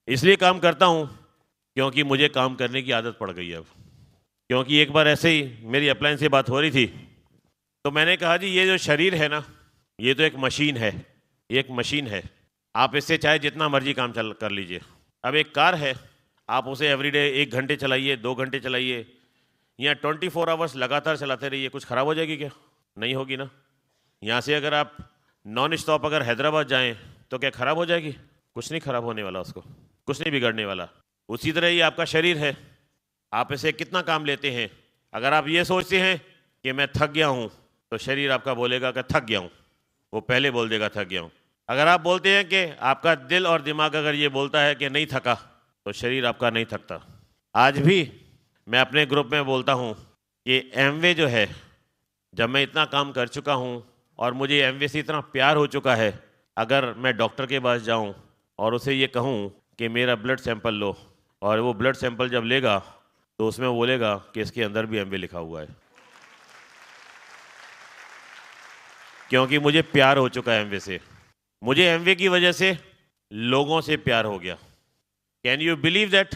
इसलिए काम करता हूँ क्योंकि मुझे काम करने की आदत पड़ गई है अब। क्योंकि एक बार ऐसे ही मेरी अपलाइन से बात हो रही थी, तो मैंने कहा जी ये जो शरीर है ना, ये तो एक मशीन है, एक मशीन है, आप इससे चाहे जितना मर्जी काम कर लीजिए। अब एक कार है, आप उसे एवरीडे 1 घंटे चलाइए, 2 घंटे चलाइए, या 24 आवर्स लगातार चलाते रहिए, कुछ खराब हो जाएगी क्या? नहीं होगी ना। यहाँ से अगर आप नॉन स्टॉप अगर हैदराबाद जाएं तो क्या खराब हो जाएगी? कुछ नहीं खराब होने वाला, उसको कुछ नहीं बिगड़ने वाला। उसी तरह ही आपका शरीर है, आप इसे कितना काम लेते हैं। अगर आप ये सोचते हैं कि मैं थक गया हूँ, तो शरीर आपका बोलेगा कि थक गया हूँ, वो पहले बोल देगा थक गया हूँ। अगर आप बोलते हैं कि आपका दिल और दिमाग अगर ये बोलता है कि नहीं थका, तो शरीर आपका नहीं थकता। आज भी मैं अपने ग्रुप में बोलता हूँ कि एमवे जो है, जब मैं इतना काम कर चुका हूँ और मुझे एमवे से इतना प्यार हो चुका है, अगर मैं डॉक्टर के पास जाऊँ और उसे ये कहूँ कि मेरा ब्लड सैंपल लो, और वो ब्लड सैंपल जब लेगा तो उसमें बोलेगा कि इसके अंदर भी एमवे लिखा हुआ है, क्योंकि मुझे प्यार हो चुका है एमवे से। मुझे एमवे की वजह से लोगों से प्यार हो गया। कैन यू बिलीव दैट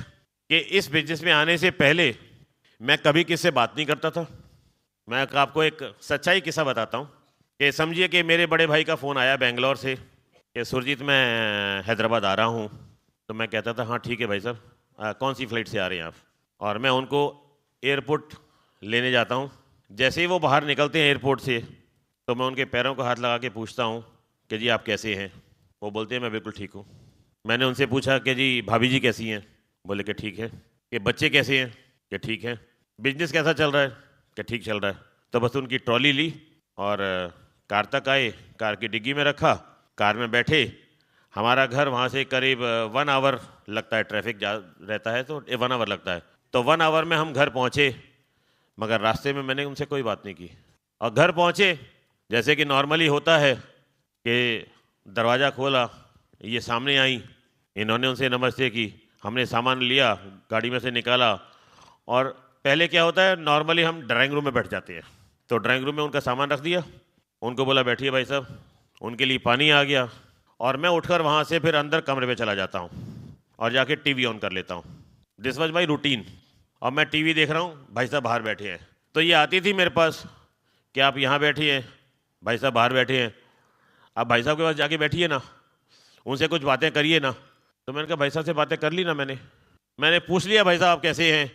कि इस बिजनेस में आने से पहले मैं कभी किसी से बात नहीं करता था। मैं आपको एक सच्चाई किस्सा बताता हूँ कि समझिए कि मेरे बड़े भाई का फ़ोन आया बेंगलोर से कि सुरजीत मैं हैदराबाद आ रहा हूँ। तो मैं कहता था हाँ ठीक है भाई साहब, कौन सी फ़्लाइट से आ रहे हैं आप? और मैं उनको एयरपोर्ट लेने जाता हूँ। जैसे ही वो बाहर निकलते हैं एयरपोर्ट से, तो मैं उनके पैरों को हाथ लगा के पूछता हूँ कि जी आप कैसे हैं? वो बोलते हैं मैं बिल्कुल ठीक हूँ। मैंने उनसे पूछा कि जी भाभी जी कैसी हैं? बोले कि ठीक है। कि बच्चे कैसे हैं? कि ठीक है। बिजनेस कैसा चल रहा है? कि ठीक चल रहा है। तो बस उनकी ट्रॉली ली और कार तक आए, कार की डिग्गी में रखा, कार में बैठे। हमारा घर वहाँ से करीब 1 आवर लगता है, ट्रैफिक रहता है तो 1 आवर लगता है। तो 1 आवर में हम घर पहुँचे, मगर रास्ते में मैंने उनसे कोई बात नहीं की। और घर पहुँचे जैसे कि नॉर्मली होता है कि दरवाज़ा खोला, ये सामने आई, इन्होंने उनसे नमस्ते की, हमने सामान लिया, गाड़ी में से निकाला। और पहले क्या होता है, नॉर्मली हम ड्राइंग रूम में बैठ जाते हैं, तो ड्राइंग रूम में उनका सामान रख दिया, उनको बोला बैठिए भाई साहब, उनके लिए पानी आ गया। और मैं उठकर वहाँ से फिर अंदर कमरे में चला जाता हूँ और जाके टीवी ऑन कर लेता हूँ। This was my routine. और मैं टीवी देख रहा हूँ, भाई साहब बाहर बैठे हैं। तो ये आती थी मेरे पास कि आप यहाँ बैठिए, भाई साहब बाहर बैठे हैं, आप भाई साहब के पास जाके बैठिए ना, उनसे कुछ बातें करिए ना। तो मैंने कहा भाई साहब से बातें कर ली ना, मैंने पूछ लिया भाई साहब आप कैसे हैं,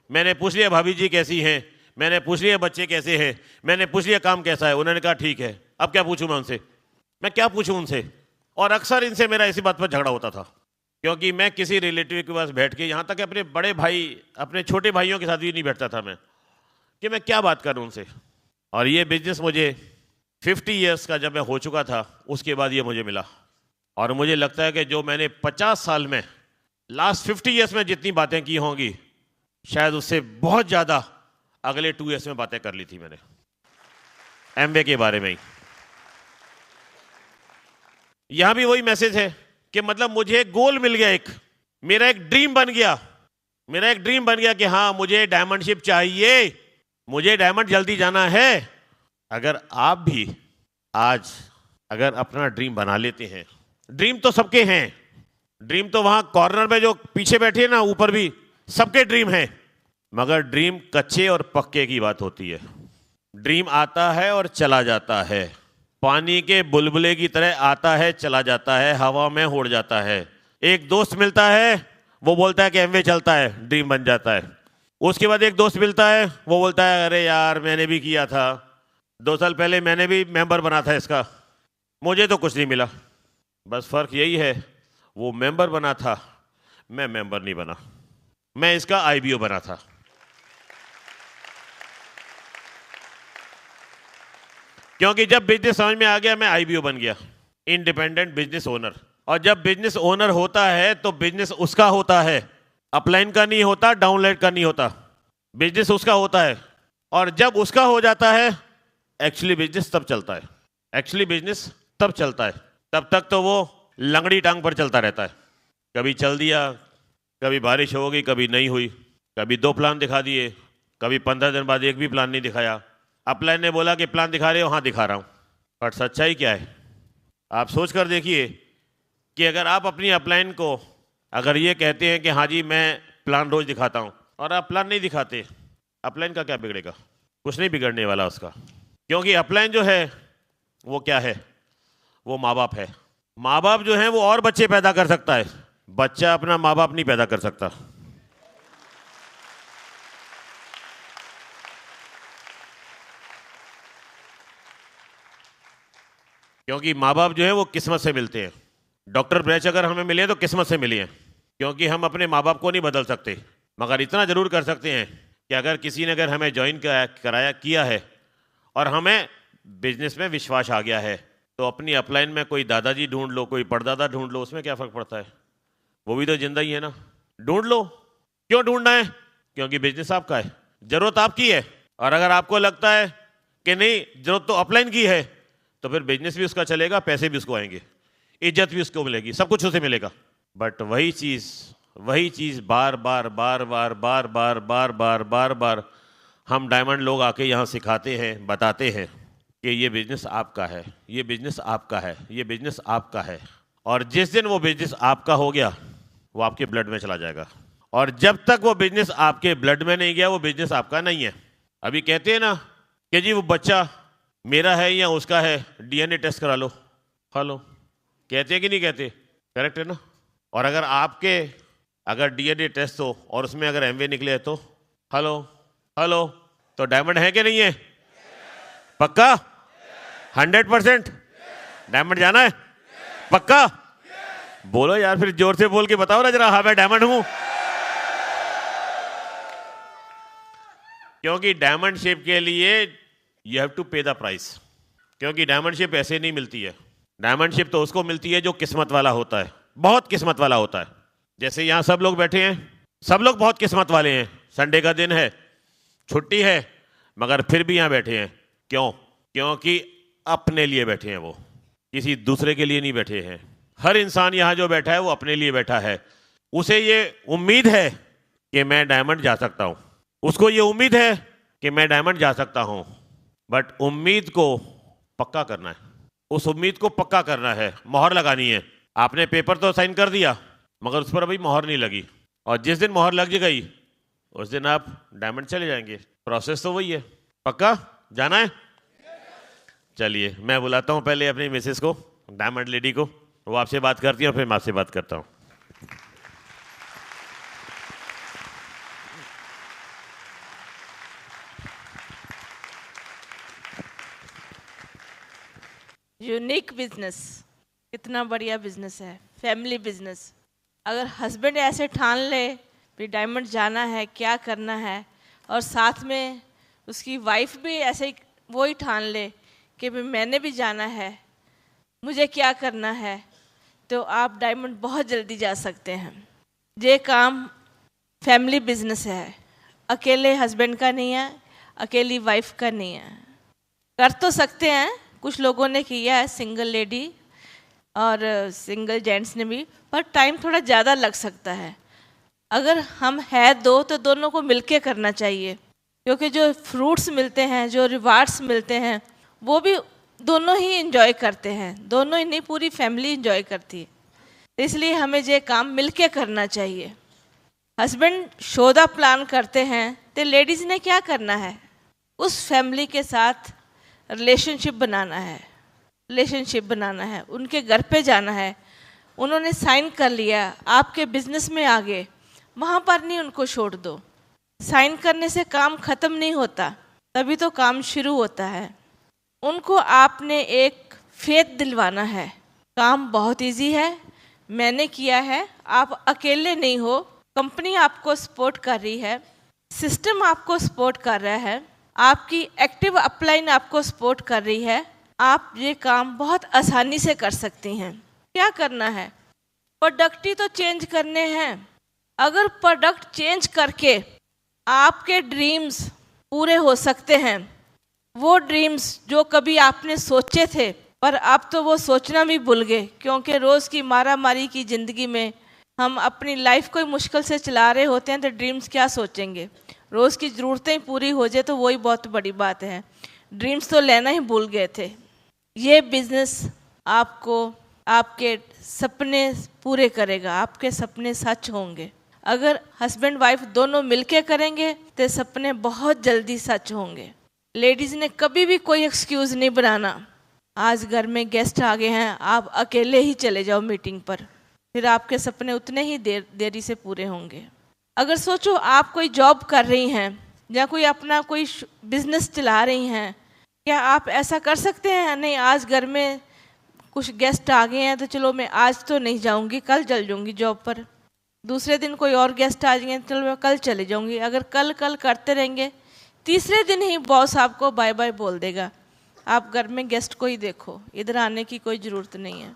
मैंने पूछ लिया भाभी जी कैसी हैं, मैंने पूछ लिया बच्चे कैसे हैं, मैंने पूछ लिया काम कैसा है। उन्होंने कहा ठीक है। अब क्या पूछूं मैं उनसे? मैं क्या पूछूं उनसे? और अक्सर इनसे मेरा इसी बात पर झगड़ा होता था, क्योंकि मैं किसी रिलेटिव के पास बैठ के, यहाँ तक अपने बड़े भाई, अपने छोटे भाइयों के साथ भी नहीं बैठता था मैं, कि मैं क्या बात करूं उनसे। और ये बिजनेस मुझे 50 ईयर्स का जब मैं हो चुका था, उसके बाद ये मुझे मिला। और मुझे लगता है कि जो मैंने 50 साल में, लास्ट 50 ईयर्स में जितनी बातें की होंगी, शायद उससे बहुत ज़्यादा अगले 2 ईयर्स में बातें कर ली थी मैंने एमवे के बारे में ही। यहां भी वही मैसेज है कि मतलब मुझे एक गोल मिल गया, एक मेरा एक ड्रीम बन गया, मेरा एक ड्रीम बन गया कि हाँ मुझे डायमंड शिप चाहिए, मुझे डायमंड जल्दी जाना है। अगर आप भी आज अगर अपना ड्रीम बना लेते हैं, ड्रीम तो सबके हैं, ड्रीम तो वहां कॉर्नर में जो पीछे बैठे हैं ना, ऊपर भी सबके ड्रीम हैं, मगर ड्रीम कच्चे और पक्के की बात होती है। ड्रीम आता है और चला जाता है, पानी के बुलबुले की तरह आता है चला जाता है, हवा में उड़ जाता है। एक दोस्त मिलता है, वो बोलता है कि एमवे चलता है, ड्रीम बन जाता है। उसके बाद एक दोस्त मिलता है, वो बोलता है अरे यार मैंने भी किया था, 2 साल पहले मैंने भी मेंबर बना था इसका, मुझे तो कुछ नहीं मिला। बस फर्क यही है, वो मेंबर बना था, मैं मेंबर नहीं बना, मैं इसका आईबीओ बना था। क्योंकि जब बिजनेस समझ में आ गया, मैं आईबीओ बन गया, इंडिपेंडेंट बिजनेस ओनर। और जब बिजनेस ओनर होता है तो बिजनेस उसका होता है, अपलाइन का नहीं होता, डाउनलाइन का नहीं होता, बिजनेस उसका होता है। और जब उसका हो जाता है, एक्चुअली बिजनेस तब चलता है, एक्चुअली बिजनेस तब चलता है। तब तक तो वो लंगड़ी टांग पर चलता रहता है, कभी चल दिया, कभी बारिश हो गई, कभी नहीं हुई, कभी 2 प्लान दिखा दिए, कभी 15 दिन बाद एक भी प्लान नहीं दिखाया। अपलाइन ने बोला कि प्लान दिखा रहे हो, हाँ दिखा रहा हूँ, पर सच्चाई क्या है? आप सोच कर देखिए कि अगर आप अपनी अपलाइन को अगर ये कहते हैं कि हाँ जी मैं प्लान रोज दिखाता हूँ, और आप प्लान नहीं दिखाते, अपलाइन का क्या बिगड़ेगा? कुछ नहीं बिगड़ने वाला उसका। क्योंकि अपलाइन जो है वो क्या है? वो माँ बाप है। माँ बाप जो है वो और बच्चे पैदा कर सकता है, बच्चा अपना माँ बाप नहीं पैदा कर सकता। क्योंकि माँ बाप जो है वो किस्मत से मिलते हैं। डॉक्टर ब्रैच अगर हमें मिले तो किस्मत से मिली है, क्योंकि हम अपने माँ बाप को नहीं बदल सकते, मगर इतना ज़रूर कर सकते हैं कि अगर किसी ने अगर हमें ज्वाइन कराया किया है और हमें बिजनेस में विश्वास आ गया है, तो अपनी अपलाइन में कोई दादाजी ढूंढ लो, कोई परदादा ढूंढ लो, उसमें क्या फ़र्क पड़ता है? वो भी तो जिंदा ही है ना, ढूंढ लो, क्यों ढूंढना है? क्योंकि बिजनेस आपका है, जरूरत आपकी है। और अगर आपको लगता है कि नहीं, जरूरत तो अपलाइन की है, तो फिर बिजनेस भी उसका चलेगा, पैसे भी उसको आएंगे, इज्जत भी उसको मिलेगी, सब कुछ उसे मिलेगा। बट वही चीज बार बार बार बार बार बार बार बार बार बार हम डायमंड लोग आके यहाँ सिखाते हैं, बताते हैं कि ये बिजनेस आपका है, ये बिजनेस आपका है, ये बिजनेस आपका है। और जिस दिन वो बिजनेस आपका हो गया, वो आपके ब्लड में चला जाएगा। और जब तक वो बिजनेस आपके ब्लड में नहीं गया, वो बिजनेस आपका नहीं है। अभी कहते हैं ना कि जी वो बच्चा मेरा है या उसका है, डीएनए टेस्ट करा लो। हेलो, कहते हैं कि नहीं कहते? करेक्ट है ना? और अगर डीएनए टेस्ट हो और उसमें अगर एमवे निकले तो हेलो, तो डायमंड है कि नहीं है? पक्का? 100% डायमंड जाना है? पक्का? बोलो यार, फिर जोर से बोल के बताओ ना जरा, हाँ मैं डायमंड हूं। क्योंकि डायमंड शिप के लिए यू हैव टू पे द प्राइस। क्योंकि डायमंड शिप ऐसे नहीं मिलती है। डायमंड शिप तो उसको मिलती है जो किस्मत वाला होता है, बहुत किस्मत वाला होता है। जैसे यहां सब लोग बैठे हैं, सब लोग बहुत किस्मत वाले हैं। संडे का दिन है, छुट्टी है, मगर फिर भी यहां बैठे हैं। क्यों? क्योंकि अपने लिए बैठे हैं, वो किसी दूसरे के लिए नहीं बैठे हैं। हर इंसान यहां जो बैठा है वो अपने लिए बैठा है। उसे ये उम्मीद है कि मैं डायमंड जा सकता हूं, उसको ये उम्मीद है कि मैं डायमंड जा सकता हूं। बट उम्मीद को पक्का करना है, उस उम्मीद को पक्का करना है, मोहर लगानी है। आपने पेपर तो साइन कर दिया, मगर उस पर अभी मोहर नहीं लगी। और जिस दिन मोहर लग गई, उस दिन आप डायमंड चले जाएंगे। प्रोसेस तो वही है। पक्का जाना है? चलिए, मैं बुलाता हूं पहले अपनी मिसेस को, डायमंड लेडी को। वो आपसे बात करती है और फिर मैं आपसे बात करता हूं। यूनिक बिजनेस, कितना बढ़िया बिजनेस है, फैमिली बिजनेस। अगर हस्बैंड ऐसे ठान ले भी डायमंड जाना है, क्या करना है, और साथ में उसकी वाइफ भी ऐसे ही वो ही ठान ले कि भी मैंने भी जाना है, मुझे क्या करना है, तो आप डायमंड बहुत जल्दी जा सकते हैं। ये काम फैमिली बिजनेस है, अकेले हस्बैंड का नहीं है, अकेली वाइफ का नहीं है। कर तो सकते हैं, कुछ लोगों ने किया है, सिंगल लेडी और सिंगल जेंट्स ने भी, पर टाइम थोड़ा ज़्यादा लग सकता है। अगर हम है दो तो दोनों को मिलके करना चाहिए, क्योंकि जो फ्रूट्स मिलते हैं, जो रिवार्ड्स मिलते हैं, वो भी दोनों ही एंजॉय करते हैं, दोनों ही नहीं, पूरी फैमिली एंजॉय करती है। तो इसलिए हमें ये काम मिलके करना चाहिए। हस्बैंड शोधा प्लान करते हैं तो लेडीज़ ने क्या करना है, उस फैमिली के साथ रिलेशनशिप बनाना है, उनके घर पे जाना है। उन्होंने साइन कर लिया, आपके बिजनेस में आगे, वहाँ पर नहीं उनको छोड़ दो। साइन करने से काम ख़त्म नहीं होता, तभी तो काम शुरू होता है। उनको आपने एक फेथ दिलवाना है, काम बहुत इजी है, मैंने किया है, आप अकेले नहीं हो, कंपनी आपको सपोर्ट कर रही है, सिस्टम आपको सपोर्ट कर रहा है, आपकी एक्टिव अपलाइन आपको सपोर्ट कर रही है। आप ये काम बहुत आसानी से कर सकती हैं। क्या करना है, प्रोडक्ट ही तो चेंज करने हैं। अगर प्रोडक्ट चेंज करके आपके ड्रीम्स पूरे हो सकते हैं, वो ड्रीम्स जो कभी आपने सोचे थे, पर आप तो वो सोचना भी भूल गए, क्योंकि रोज़ की मारा मारी की ज़िंदगी में हम अपनी लाइफ को मुश्किल से चला रहे होते हैं, तो ड्रीम्स क्या सोचेंगे। रोज़ की ज़रूरतें पूरी हो जाए तो वही बहुत बड़ी बात है, ड्रीम्स तो लेना ही भूल गए थे। ये बिज़नेस आपको आपके सपने पूरे करेगा, आपके सपने सच होंगे। अगर हस्बैंड वाइफ दोनों मिलके करेंगे तो सपने बहुत जल्दी सच होंगे। लेडीज़ ने कभी भी कोई एक्सक्यूज़ नहीं बनाना। आज घर में गेस्ट आ गए हैं, आप अकेले ही चले जाओ मीटिंग पर, फिर आपके सपने उतने ही देरी से पूरे होंगे। अगर सोचो आप कोई जॉब कर रही हैं या कोई बिजनेस चला रही हैं, क्या आप ऐसा कर सकते हैं, नहीं आज घर में कुछ गेस्ट आ गए हैं तो चलो मैं आज तो नहीं जाऊंगी, कल चल जाऊंगी जॉब पर। दूसरे दिन कोई और गेस्ट आ जाएंगे, चलो मैं कल चले जाऊंगी। अगर कल कल करते रहेंगे, तीसरे दिन ही बॉस आपको बाय बाय बोल देगा। आप घर में गेस्ट को ही देखो, इधर आने की कोई ज़रूरत नहीं है।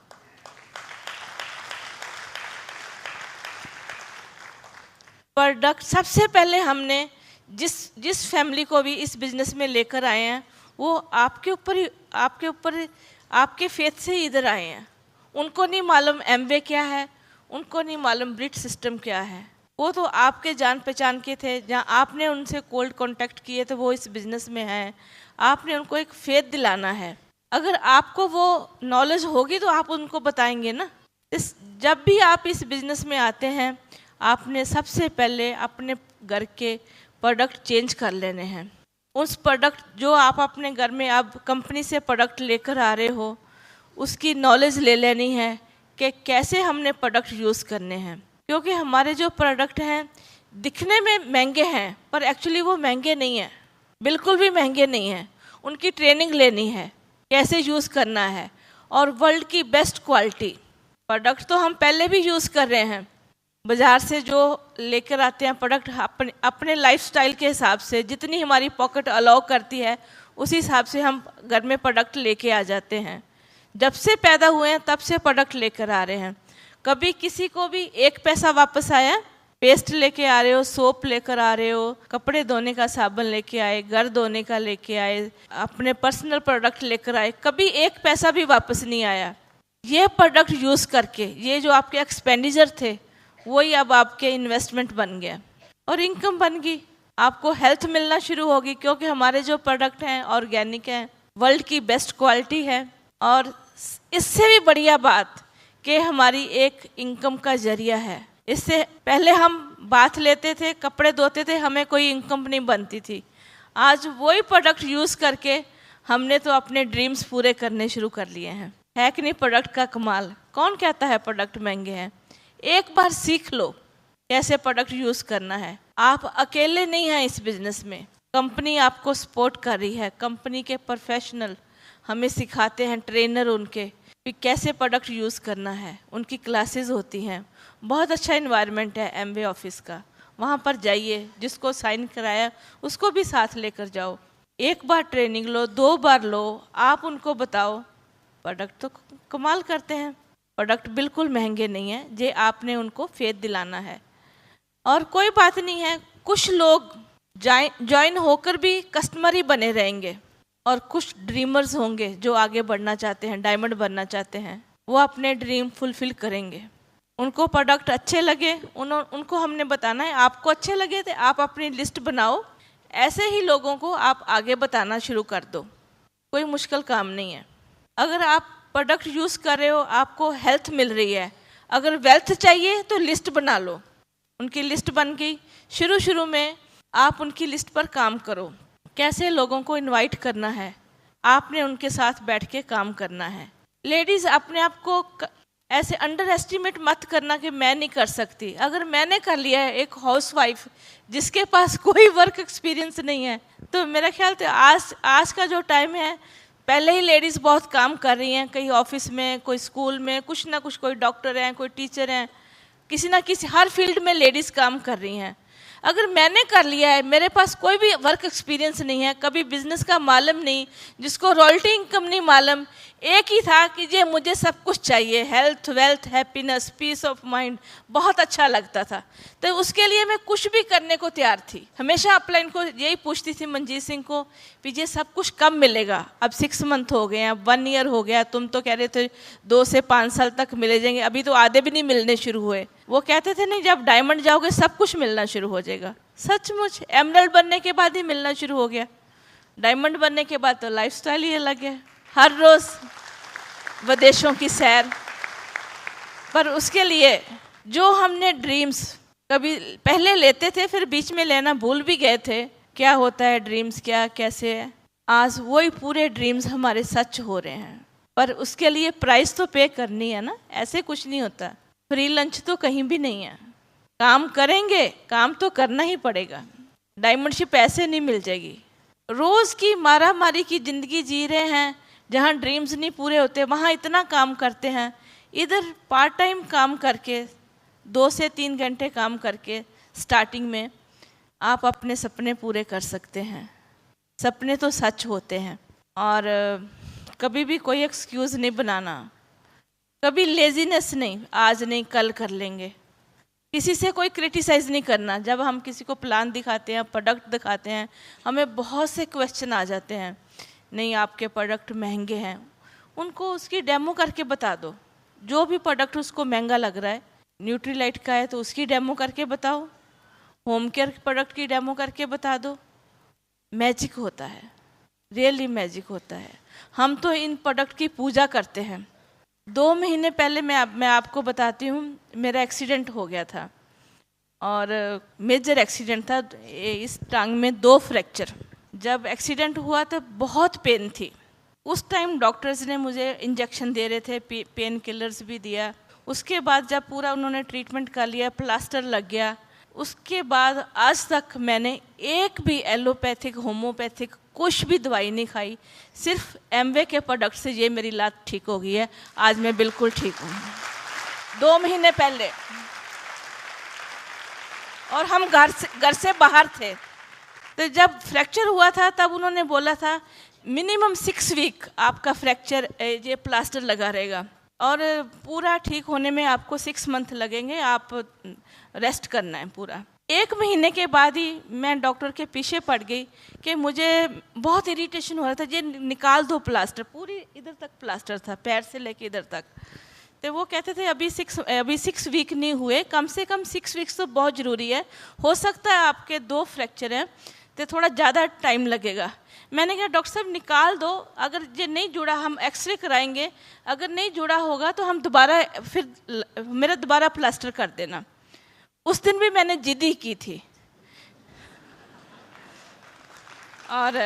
प्रोडक्ट सबसे पहले हमने जिस फैमिली को भी इस बिजनेस में लेकर आए हैं, वो आपके फेथ से ही इधर आए हैं। उनको नहीं मालूम एमवे क्या है, उनको नहीं मालूम ब्रिट सिस्टम क्या है। वो तो आपके जान पहचान के थे, जहाँ आपने उनसे कोल्ड कांटेक्ट किए तो वो इस बिजनेस में हैं। आपने उनको एक फेथ दिलाना है। अगर आपको वो नॉलेज होगी तो आप उनको बताएंगे ना। जब भी आप इस बिजनेस में आते हैं, आपने सबसे पहले अपने घर के प्रोडक्ट चेंज कर लेने हैं। उस प्रोडक्ट जो आप अपने घर में अब कंपनी से प्रोडक्ट लेकर आ रहे हो, उसकी नॉलेज ले लेनी है कि कैसे हमने प्रोडक्ट यूज़ करने हैं। क्योंकि हमारे जो प्रोडक्ट हैं दिखने में महंगे हैं, पर एक्चुअली वो महंगे नहीं हैं, बिल्कुल भी महंगे नहीं हैं। उनकी ट्रेनिंग लेनी है, कैसे यूज़ करना है, और वर्ल्ड की बेस्ट क्वालिटी प्रोडक्ट तो हम पहले भी यूज़ कर रहे हैं। बाज़ार से जो लेकर आते हैं प्रोडक्ट, अपने लाइफस्टाइल के हिसाब से, जितनी हमारी पॉकेट अलाउ करती है उसी हिसाब से हम घर में प्रोडक्ट लेके आ जाते हैं। जब से पैदा हुए हैं तब से प्रोडक्ट लेकर आ रहे हैं। कभी किसी को भी एक पैसा वापस आया? पेस्ट लेके आ रहे हो, सोप लेकर आ रहे हो, कपड़े धोने का साबुन लेके आए, घर धोने का लेके आए, अपने पर्सनल प्रोडक्ट लेकर आए, कभी एक पैसा भी वापस नहीं आया। ये प्रोडक्ट यूज़ करके ये जो आपके एक्सपेंडिचर थे वही अब आपके इन्वेस्टमेंट बन गया और इनकम बन गई। आपको हेल्थ मिलना शुरू होगी, क्योंकि हमारे जो प्रोडक्ट हैं ऑर्गेनिक हैं, वर्ल्ड की बेस्ट क्वालिटी है। और इससे भी बढ़िया बात कि हमारी एक इनकम का जरिया है। इससे पहले हम बाथ लेते थे, कपड़े धोते थे, हमें कोई इनकम नहीं बनती थी। आज वही प्रोडक्ट यूज़ करके हमने तो अपने ड्रीम्स पूरे करने शुरू कर लिए हैं। है कि नहीं प्रोडक्ट का कमाल? कौन कहता है प्रोडक्ट महंगे हैं? एक बार सीख लो कैसे प्रोडक्ट यूज़ करना है। आप अकेले नहीं हैं इस बिजनेस में, कंपनी आपको सपोर्ट कर रही है। कंपनी के प्रोफेशनल हमें सिखाते हैं, ट्रेनर उनके कि कैसे प्रोडक्ट यूज़ करना है। उनकी क्लासेस होती हैं। बहुत अच्छा इन्वायरमेंट है एमवे ऑफिस का, वहाँ पर जाइए। जिसको साइन कराया उसको भी साथ लेकर जाओ। एक बार ट्रेनिंग लो, 2 बार लो, आप उनको बताओ। प्रोडक्ट तो कमाल करते हैं। प्रोडक्ट बिल्कुल महंगे नहीं है, जे आपने उनको फेथ दिलाना है। और कोई बात नहीं है, कुछ लोग ज्वाइन होकर भी कस्टमर ही बने रहेंगे और कुछ ड्रीमर्स होंगे जो आगे बढ़ना चाहते हैं, डायमंड बनना चाहते हैं। वो अपने ड्रीम फुलफिल करेंगे। उनको प्रोडक्ट अच्छे लगे, उनको हमने बताना है। आपको अच्छे लगे तो आप अपनी लिस्ट बनाओ, ऐसे ही लोगों को आप आगे बताना शुरू कर दो। कोई मुश्किल काम नहीं है। अगर आप प्रोडक्ट यूज़ कर रहे हो, आपको हेल्थ मिल रही है, अगर वेल्थ चाहिए तो लिस्ट बना लो। उनकी लिस्ट बन गई। शुरू में आप उनकी लिस्ट पर काम करो। कैसे लोगों को इनवाइट करना है, आपने उनके साथ बैठ के काम करना है। लेडीज़ अपने आप को ऐसे अंडर एस्टिमेट मत करना कि मैं नहीं कर सकती। अगर मैंने कर लिया है, एक हाउसवाइफ जिसके पास कोई वर्क एक्सपीरियंस नहीं है, तो मेरा ख्याल तो आज का जो टाइम है, पहले ही लेडीज़ बहुत काम कर रही हैं, कहीं ऑफिस में, कोई स्कूल में, कुछ ना कुछ, कोई डॉक्टर हैं, कोई टीचर हैं, किसी ना किसी हर फील्ड में लेडीज़ काम कर रही हैं। अगर मैंने कर लिया है, मेरे पास कोई भी वर्क एक्सपीरियंस नहीं है, कभी बिजनेस का मालूम नहीं, जिसको रॉयल्टी इनकम नहीं मालूम, एक ही था कि ये मुझे सब कुछ चाहिए, health, wealth, happiness, peace of mind, बहुत अच्छा लगता था, तो उसके लिए मैं कुछ भी करने को तैयार थी। हमेशा अपलाइन को यही पूछती थी, मंजीत सिंह को, कि ये सब कुछ कब मिलेगा? अब 6 मंथ हो गए हैं, अब 1 ईयर हो गया, तुम तो कह रहे थे 2 से 5 साल तक मिले जाएंगे, अभी तो आधे भी नहीं मिलने शुरू हुए। वो कहते थे नहीं, जब डायमंड जाओगे सब कुछ मिलना शुरू हो जाएगा। सचमुच एमरल्ड बनने के बाद ही मिलना शुरू हो गया। डायमंड बनने के बाद तो लाइफस्टाइल ही अलग है, हर रोज़ विदेशों की सैर। पर उसके लिए जो हमने ड्रीम्स कभी पहले लेते थे, फिर बीच में लेना भूल भी गए थे, क्या होता है ड्रीम्स, क्या कैसे है, आज वही पूरे ड्रीम्स हमारे सच हो रहे हैं। पर उसके लिए प्राइस तो पे करनी है ना, ऐसे कुछ नहीं होता। फ्री लंच तो कहीं भी नहीं है। काम करेंगे, काम तो करना ही पड़ेगा। डायमंडशिप ऐसे नहीं मिल जाएगी। रोज़ की मारा मारी की ज़िंदगी जी रहे हैं, जहाँ ड्रीम्स नहीं पूरे होते, वहाँ इतना काम करते हैं। इधर पार्ट टाइम काम करके 2 से 3 घंटे काम करके स्टार्टिंग में आप अपने सपने पूरे कर सकते हैं। सपने तो सच होते हैं। और कभी भी कोई एक्सक्यूज़ नहीं बनाना, कभी लेजीनेस नहीं, आज नहीं कल कर लेंगे। किसी से कोई क्रिटिसाइज नहीं करना। जब हम किसी को प्लान दिखाते हैं, प्रोडक्ट दिखाते हैं, हमें बहुत से क्वेश्चन आ जाते हैं, नहीं आपके प्रोडक्ट महंगे हैं। उनको उसकी डेमो करके बता दो। जो भी प्रोडक्ट उसको महंगा लग रहा है, न्यूट्रीलाइट का है तो उसकी डेमो करके बताओ, होम केयर प्रोडक्ट की डेमो करके बता दो। मैजिक होता है, रियली मैजिक होता है। हम तो इन प्रोडक्ट की पूजा करते हैं। 2 महीने पहले मैं आपको बताती हूँ, मेरा एक्सीडेंट हो गया था और मेजर एक्सीडेंट था। इस टांग में 2 फ्रैक्चर। जब एक्सीडेंट हुआ तो बहुत पेन थी। उस टाइम डॉक्टर्स ने मुझे इंजेक्शन दे रहे थे, पेन किलर्स भी दिया। उसके बाद जब पूरा उन्होंने ट्रीटमेंट कर लिया, प्लास्टर लग गया, उसके बाद आज तक मैंने एक भी एलोपैथिक, होम्योपैथिक कुछ भी दवाई नहीं खाई। सिर्फ एमवे के प्रोडक्ट से ये मेरी लात ठीक हो गई है। आज मैं बिल्कुल ठीक हूँ। 2 महीने पहले, और हम घर से बाहर थे। तो जब फ्रैक्चर हुआ था तब उन्होंने बोला था मिनिमम 6 वीक आपका फ्रैक्चर ये प्लास्टर लगा रहेगा और पूरा ठीक होने में आपको 6 मंथ लगेंगे, आप रेस्ट करना है पूरा। 1 महीने के बाद ही मैं डॉक्टर के पीछे पड़ गई कि मुझे बहुत इरिटेशन हो रहा था, ये निकाल दो प्लास्टर। पूरी इधर तक प्लास्टर था, पैर से लेके इधर तक। तो वो कहते थे अभी 6 वीक नहीं हुए, कम से कम 6 वीक्स तो बहुत ज़रूरी है। हो सकता है आपके 2 फ्रैक्चर हैं तो थोड़ा ज़्यादा टाइम लगेगा। मैंने कहा डॉक्टर साहब निकाल दो, अगर ये नहीं जुड़ा हम एक्सरे कराएंगे, अगर नहीं जुड़ा होगा तो हम दोबारा फिर मेरा दोबारा प्लास्टर कर देना। उस दिन भी मैंने जिद ही की थी। और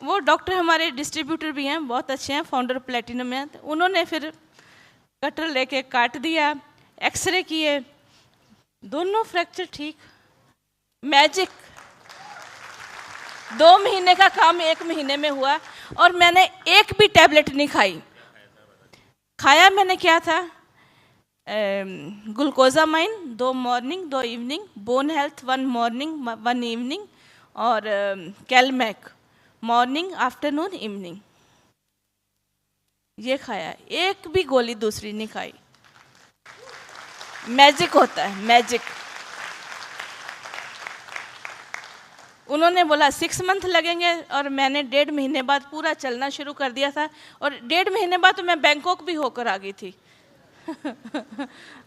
वो डॉक्टर हमारे डिस्ट्रीब्यूटर भी हैं, बहुत अच्छे हैं, फाउंडर प्लेटिनम में। उन्होंने फिर कटर लेके काट दिया, एक्सरे किए, दोनों फ्रैक्चर ठीक। मैजिक। 2 महीने का काम 1 महीने में हुआ और मैंने एक भी टैबलेट नहीं खाई। खाया मैंने क्या था, glucosamine 2 morning 2 evening, bone health 1 morning 1 evening, और कैलमैक मॉर्निंग आफ्टरनून इवनिंग। ये खाया, एक भी गोली दूसरी नहीं खाई। मैजिक होता है, मैजिक। उन्होंने बोला 6 मंथ लगेंगे और मैंने 1.5 महीने बाद पूरा चलना शुरू कर दिया था। और 1.5 महीने बाद तो मैं बैंकॉक भी होकर आ गई थी।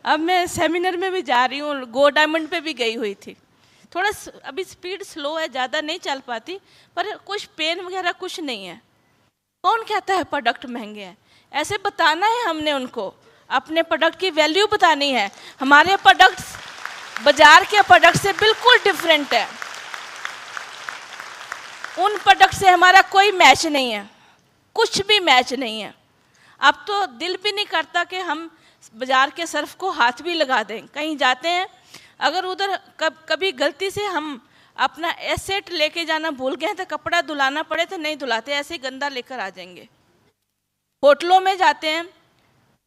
अब मैं सेमिनार में भी जा रही हूँ, गो डायमंड पे भी गई हुई थी। थोड़ा अभी स्पीड स्लो है, ज़्यादा नहीं चल पाती, पर कुछ पेन वगैरह कुछ नहीं है। कौन कहता है प्रोडक्ट महंगे हैं? ऐसे बताना है हमने उनको, अपने प्रोडक्ट की वैल्यू बतानी है। हमारे प्रोडक्ट्स बाजार के प्रोडक्ट से बिल्कुल डिफरेंट है। उन प्रोडक्ट से हमारा कोई मैच नहीं है, कुछ भी मैच नहीं है। अब तो दिल भी नहीं करता कि हम बाजार के सर्फ को हाथ भी लगा दें। कहीं जाते हैं, अगर उधर कभी गलती से हम अपना एसेट लेके जाना भूल गए तो कपड़ा धुलाना पड़े तो नहीं धुलाते, ऐसे ही गंदा लेकर आ जाएंगे। होटलों में जाते हैं,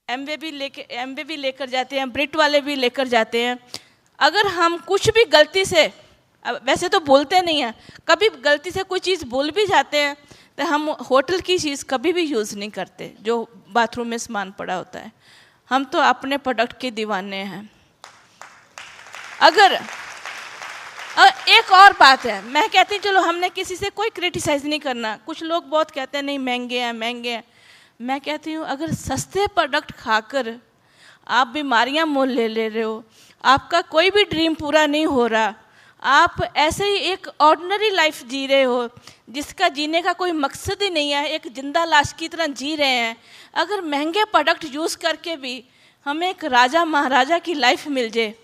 एमवे भी लेकर जाते हैं, ब्रिट वाले भी लेकर जाते हैं। अगर हम कुछ भी गलती से, वैसे तो बोलते नहीं हैं, कभी गलती से कोई चीज़ भूल भी जाते हैं तो हम होटल की चीज़ कभी भी यूज़ नहीं करते जो बाथरूम में सामान पड़ा होता है। हम तो अपने प्रोडक्ट के दीवाने हैं। अगर एक और बात है, मैं कहती हूँ चलो हमने किसी से कोई क्रिटिसाइज नहीं करना। कुछ लोग बहुत कहते हैं नहीं महंगे हैं महंगे हैं। मैं कहती हूँ अगर सस्ते प्रोडक्ट खाकर आप बीमारियाँ मोल ले रहे हो, आपका कोई भी ड्रीम पूरा नहीं हो रहा, आप ऐसे ही एक ऑर्डिनरी लाइफ जी रहे हो जिसका जीने का कोई मकसद ही नहीं है, एक जिंदा लाश की तरह जी रहे हैं, अगर महंगे प्रोडक्ट यूज़ करके भी हमें एक राजा महाराजा की लाइफ मिल जाए,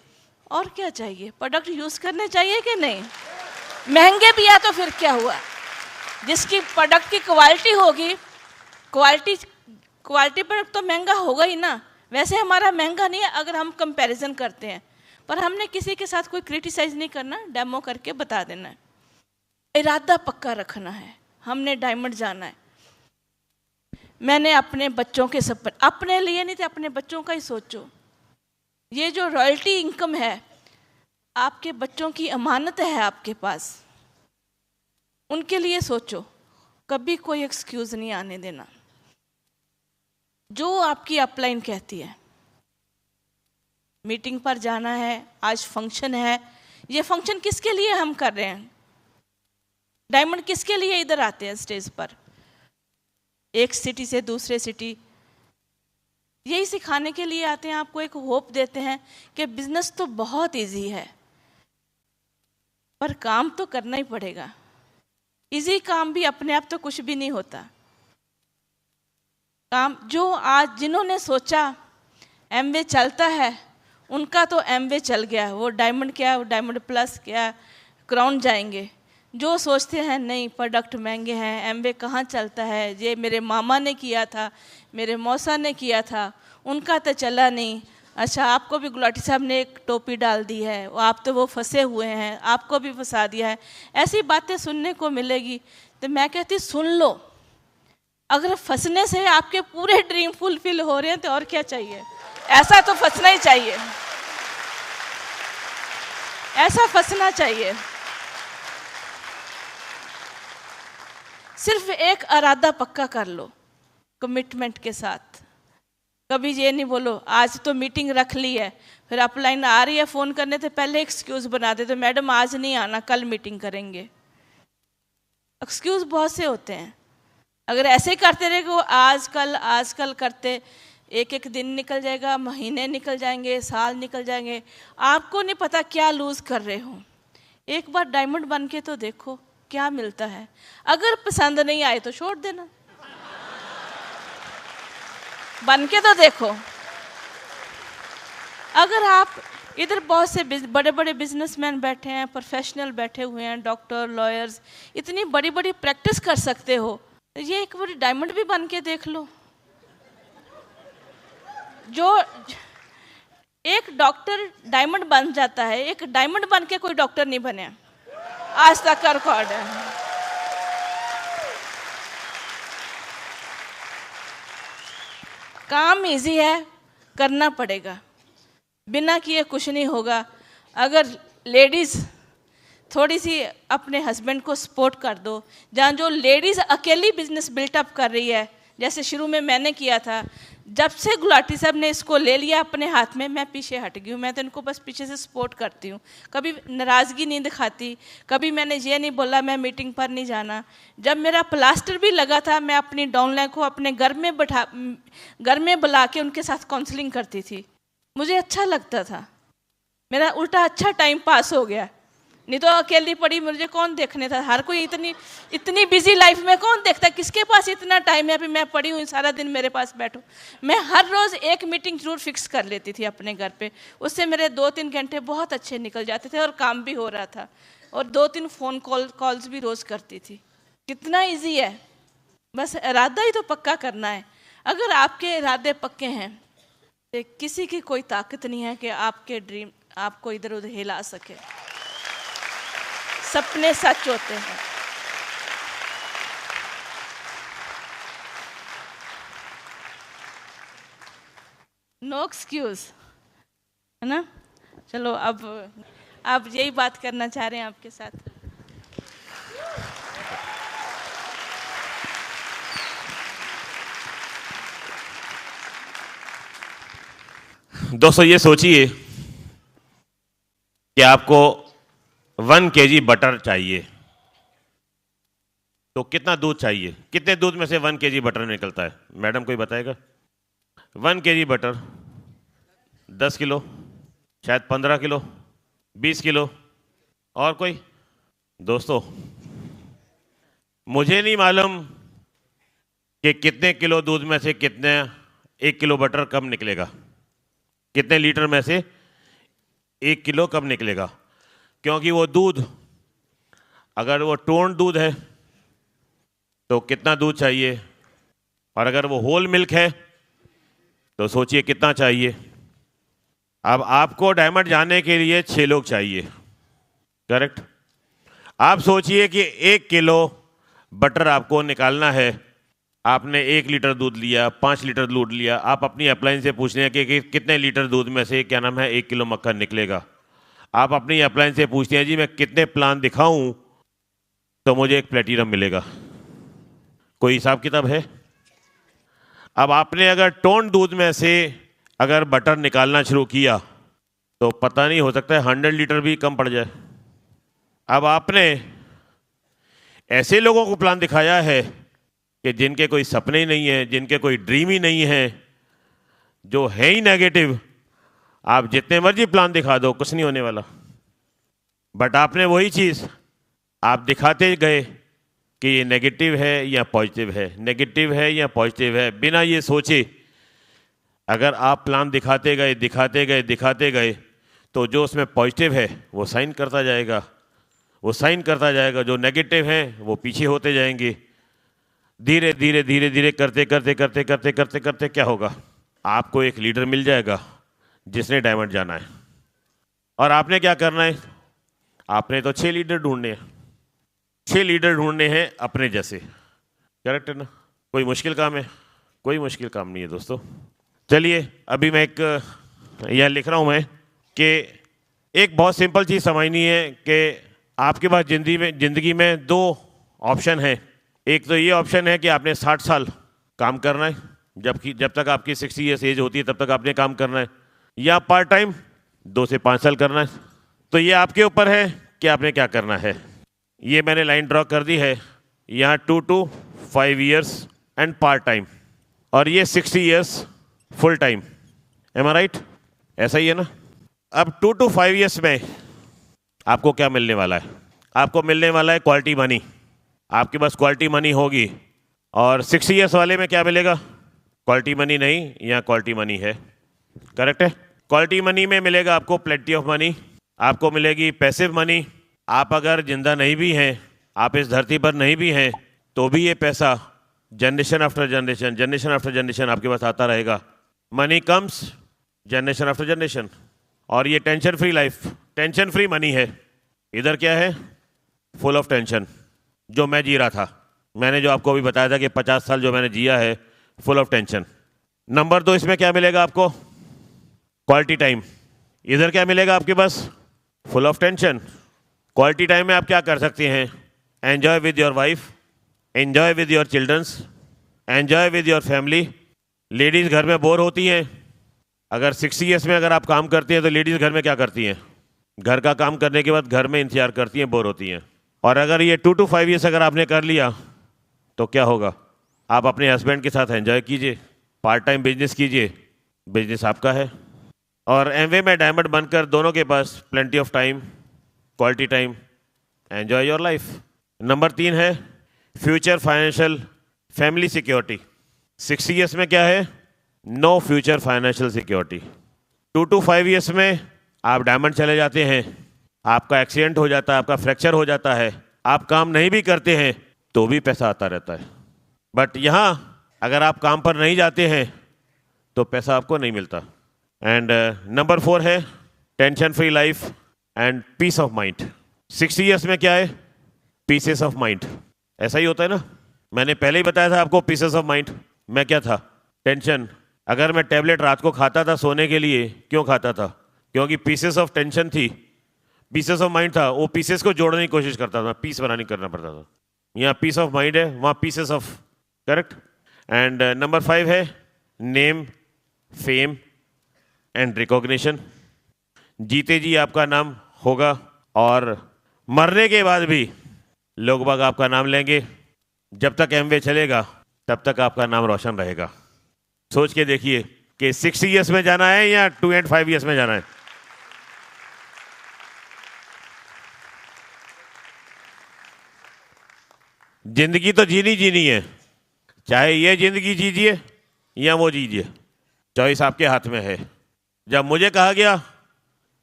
और क्या चाहिए? प्रोडक्ट यूज़ करने चाहिए कि नहीं? महंगे भी है तो फिर क्या हुआ? जिसकी प्रोडक्ट की क्वालिटी होगी, क्वालिटी प्रोडक्ट तो महंगा होगा ही ना। वैसे हमारा महंगा नहीं है अगर हम कंपैरिजन करते हैं, पर हमने किसी के साथ कोई क्रिटिसाइज नहीं करना, डेमो करके बता देना है। इरादा पक्का रखना है, हमने डायमंड जाना है। मैंने अपने बच्चों के सपने, अपने लिए नहीं थे, अपने बच्चों का ही सोचो। ये जो रॉयल्टी इनकम है, आपके बच्चों की अमानत है आपके पास, उनके लिए सोचो, कभी कोई एक्सक्यूज नहीं आने देना। जो आपकी अपलाइन कहती है, मीटिंग पर जाना है, आज फंक्शन है। ये फंक्शन किसके लिए हम कर रहे हैं? डायमंड किसके लिए इधर आते हैं स्टेज पर, एक सिटी से दूसरे सिटी? यही सिखाने के लिए आते हैं, आपको एक होप देते हैं कि बिजनेस तो बहुत इजी है, पर काम तो करना ही पड़ेगा। इजी काम भी अपने आप तो कुछ भी नहीं होता। काम जो आज जिन्होंने सोचा एमवे चलता है, उनका तो एमवे चल गया। वो डायमंड क्या, वो डायमंड प्लस क्या, क्राउन जाएंगे। जो सोचते हैं नहीं प्रोडक्ट महंगे हैं, एमवे कहाँ चलता है, ये मेरे मामा ने किया था, मेरे मौसा ने किया था, उनका तो चला नहीं। अच्छा, आपको भी गुलाटी साहब ने एक टोपी डाल दी है, आप तो वो फंसे हुए हैं, आपको भी फंसा दिया है। ऐसी बातें सुनने को मिलेगी। तो मैं कहती सुन लो, अगर फंसने से आपके पूरे ड्रीम फुलफिल हो रहे हैं तो और क्या चाहिए। ऐसा तो फंसना ही चाहिए, ऐसा फंसना चाहिए। सिर्फ एक इरादा पक्का कर लो कमिटमेंट के साथ। कभी ये नहीं बोलो आज तो मीटिंग रख ली है, फिर अपलाइन आ रही है फ़ोन करने से पहले एक्सक्यूज़ बना देते, मैडम आज नहीं आना, कल मीटिंग करेंगे। एक्सक्यूज़ बहुत से होते हैं। अगर ऐसे करते रहे कि आज कल करते, एक एक दिन निकल जाएगा, महीने निकल जाएंगे, साल निकल जाएंगे, आपको नहीं पता क्या लूज़ कर रहे हो। एक बार डायमंड बन के तो देखो क्या मिलता है। अगर पसंद नहीं आए तो छोड़ देना, बन के तो देखो। अगर आप इधर बहुत से बड़े बड़े बिजनेसमैन बैठे हैं, प्रोफेशनल बैठे हुए हैं, डॉक्टर, लॉयर्स, इतनी बड़ी बड़ी प्रैक्टिस कर सकते हो, ये एक बार डायमंड भी बन के देख लो। जो एक डॉक्टर डायमंड बन जाता है, एक डायमंड बन के कोई डॉक्टर नहीं बने, आज तक का रिकॉर्ड है। काम इजी है, करना पड़ेगा, बिना किए कुछ नहीं होगा। अगर लेडीज़ थोड़ी सी अपने हस्बैंड को सपोर्ट कर दो, जहाँ जो लेडीज़ अकेली बिजनेस बिल्टअप कर रही है, जैसे शुरू में मैंने किया था, जब से गुलाटी साहब ने इसको ले लिया अपने हाथ में, मैं पीछे हट गई हूँ। मैं तो इनको बस पीछे से सपोर्ट करती हूँ, कभी नाराज़गी नहीं दिखाती, कभी मैंने ये नहीं बोला मैं मीटिंग पर नहीं जाना। जब मेरा प्लास्टर भी लगा था, मैं अपनी डाउनलाइन को अपने घर में बुला के उनके साथ काउंसलिंग करती थी। मुझे अच्छा लगता था, मेरा उल्टा अच्छा टाइम पास हो गया। नहीं तो अकेली पड़ी मुझे कौन देखने था, हर कोई इतनी बिजी लाइफ में कौन देखता, किसके पास इतना टाइम है। अभी मैं पड़ी हुई सारा दिन मेरे पास बैठो। मैं हर रोज़ एक मीटिंग जरूर फिक्स कर लेती थी अपने घर पे, उससे मेरे 2-3 घंटे बहुत अच्छे निकल जाते थे और काम भी हो रहा था, और 2-3 फ़ोन कॉल्स भी रोज़ करती थी। कितना ईजी है, बस इरादा ही तो पक्का करना है। अगर आपके इरादे पक्के हैं तो किसी की कोई ताकत नहीं है कि आपके ड्रीम आपको इधर उधर हिला सके। सपने सच होते हैं। नो एक्सक्यूज, है ना। चलो अब आप यही बात करना चाह रहे हैं आपके साथ। दोस्तों ये सोचिए कि आपको 1 kg बटर चाहिए, तो कितना दूध चाहिए? कितने दूध में से 1 kg बटर निकलता है? मैडम कोई बताएगा? 1 kg बटर 10 किलो, शायद 15 किलो, 20 किलो, और कोई? दोस्तों मुझे नहीं मालूम कि कितने किलो दूध में से कितने 1 किलो बटर कब निकलेगा, कितने लीटर में से 1 किलो कब निकलेगा। क्योंकि वो दूध, अगर वो टोन दूध है तो कितना दूध चाहिए, और अगर वो होल मिल्क है तो सोचिए कितना चाहिए। अब आपको डायमंड जाने के लिए 6 लोग चाहिए, करेक्ट। आप सोचिए कि 1 किलो बटर आपको निकालना है, आपने 1 लीटर दूध लिया, 5 लीटर दूध लिया, आप अपनी अपलाइन से पूछ रहे हैं कि कितने लीटर दूध में से क्या नाम है 1 किलो मक्खन निकलेगा। आप अपनी अपलाइन से पूछते हैं जी मैं कितने प्लान दिखाऊं तो मुझे 1 प्लेटिनम मिलेगा। कोई हिसाब किताब है? अब आपने अगर टोन दूध में से अगर बटर निकालना शुरू किया तो पता नहीं, हो सकता है 100 लीटर भी कम पड़ जाए। अब आपने ऐसे लोगों को प्लान दिखाया है कि जिनके कोई सपने ही नहीं है, जिनके कोई ड्रीम ही नहीं है, जो है ही नेगेटिव। आप जितने मर्जी प्लान दिखा दो, कुछ नहीं होने वाला। बट आपने वही चीज़ आप दिखाते गए कि ये नेगेटिव है या पॉजिटिव है, नेगेटिव है या पॉजिटिव है, बिना ये सोचे। अगर आप प्लान दिखाते गए दिखाते गए दिखाते गए, तो जो उसमें पॉजिटिव है वो साइन करता जाएगा, वो साइन करता जाएगा। जो नेगेटिव है वो पीछे होते जाएंगे। धीरे धीरे धीरे धीरे करते करते करते करते करते करते क्या होगा, आपको एक लीडर मिल जाएगा जिसने डायमंड जाना है। और आपने क्या करना है, आपने तो 6 लीडर ढूंढने हैं, 6 लीडर ढूंढने हैं अपने जैसे। करेक्ट है ना? कोई मुश्किल काम है? कोई मुश्किल काम नहीं है दोस्तों। चलिए, अभी मैं एक यहाँ लिख रहा हूँ मैं कि एक बहुत सिंपल चीज़ समझनी है कि आपके पास ज़िंदगी में 2 ऑप्शन हैं। एक तो ये ऑप्शन है कि आपने 60 साल काम करना है, जब तक आपकी 60 ईयर्स एज होती है तब तक आपने काम करना है, या पार्ट टाइम 2 से 5 साल करना है। तो ये आपके ऊपर है कि आपने क्या करना है। ये मैंने लाइन ड्रॉ कर दी है यहाँ, 2 to 5 years and part time, और ये 60 ईयर्स फुल टाइम। एम आई राइट? ऐसा ही है ना? अब 2 to 5 ईयर्स में आपको क्या मिलने वाला है? आपको मिलने वाला है क्वालिटी मनी। आपके पास क्वालिटी मनी होगी। और 60 ईयर्स वाले में क्या मिलेगा? क्वालिटी मनी नहीं, यहाँ क्वालिटी मनी है। करेक्ट है? क्वालिटी मनी में मिलेगा आपको प्लेंटी ऑफ मनी, आपको मिलेगी पैसिव मनी। आप अगर जिंदा नहीं भी हैं, आप इस धरती पर नहीं भी हैं, तो भी ये पैसा generation after generation, generation after generation आपके पास आता रहेगा। Money comes generation after generation. और ये tension free life, tension free money है। इधर क्या है? फुल ऑफ टेंशन, जो मैं जी रहा था। मैंने जो आपको अभी बताया था कि 50 साल जो मैंने जिया है, फुल ऑफ टेंशन। नंबर 2, इसमें क्या मिलेगा आपको? Quality time. इधर क्या मिलेगा आपके पास? Full of tension. Quality time में आप क्या कर सकते हैं? Enjoy with your wife, enjoy with your childrens, enjoy with your family. Ladies घर में बोर होती हैं। अगर 60 ईयर्स में अगर आप काम करती हैं तो लेडीज़ घर में क्या करती हैं? घर का काम करने के बाद घर में इंतजार करती हैं, बोर होती हैं। और अगर ये 2 to 5 ईयर्स अगर आपने कर लिया तो क्या होगा? आप अपने हस्बैंड के साथ एंजॉय कीजिए, पार्ट टाइम बिजनेस कीजिए, बिजनेस आपका है। और एमवे में डायमंड बनकर दोनों के पास plenty of time, quality time, enjoy your life. Number 3 है future financial family security. 60 years में क्या है? No future financial security. 2 to 5 years में आप डायमंड चले जाते हैं, आपका एक्सीडेंट हो जाता है, आपका फ्रैक्चर हो जाता है, आप काम नहीं भी करते हैं तो भी पैसा आता रहता है। बट यहाँ अगर आप काम पर नहीं जाते हैं तो पैसा आपको नहीं मिलता। एंड नंबर 4 है tension free life and peace of mind. 60 years में क्या है? Pieces of mind. ऐसा ही होता है ना? मैंने पहले ही बताया था आपको पीसेस ऑफ माइंड में क्या था? टेंशन। अगर मैं टैबलेट रात को खाता था सोने के लिए, क्यों खाता था? क्योंकि पीसेस ऑफ टेंशन थी, पीसेस ऑफ माइंड था। वो पीसेस को जोड़ने की कोशिश करता था, पीस बनाने करना पड़ता था। यहाँ पीस ऑफ माइंड है, वहाँ pieces of. Correct? And number 5 है नेम, फेम एंड रिकॉग्निशन। जीते जी आपका नाम होगा और मरने के बाद भी लोग बाग आपका नाम लेंगे। जब तक एमवे चलेगा तब तक आपका नाम रोशन रहेगा। सोच के देखिए कि 60 ईयर्स में जाना है या 2 and 5 ईयर्स में जाना है। जिंदगी तो जीनी है, चाहे ये जिंदगी जीजिए या वो जीजिए, चॉइस आपके हाथ में है। जब मुझे कहा गया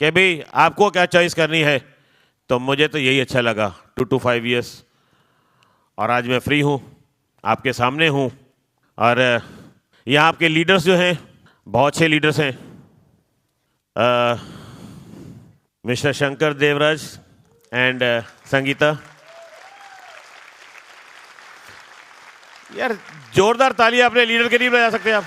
कि भाई आपको क्या चॉइस करनी है, तो मुझे तो यही अच्छा लगा, 2 to 5 ईयर्स। और आज मैं फ्री हूँ, आपके सामने हूँ। और यहाँ आपके लीडर्स जो हैं, बहुत अच्छे लीडर्स हैं। Mister Shankar Devraj and Sangeeta. यार जोरदार ताली अपने लीडर के लिए बजा सकते हैं आप।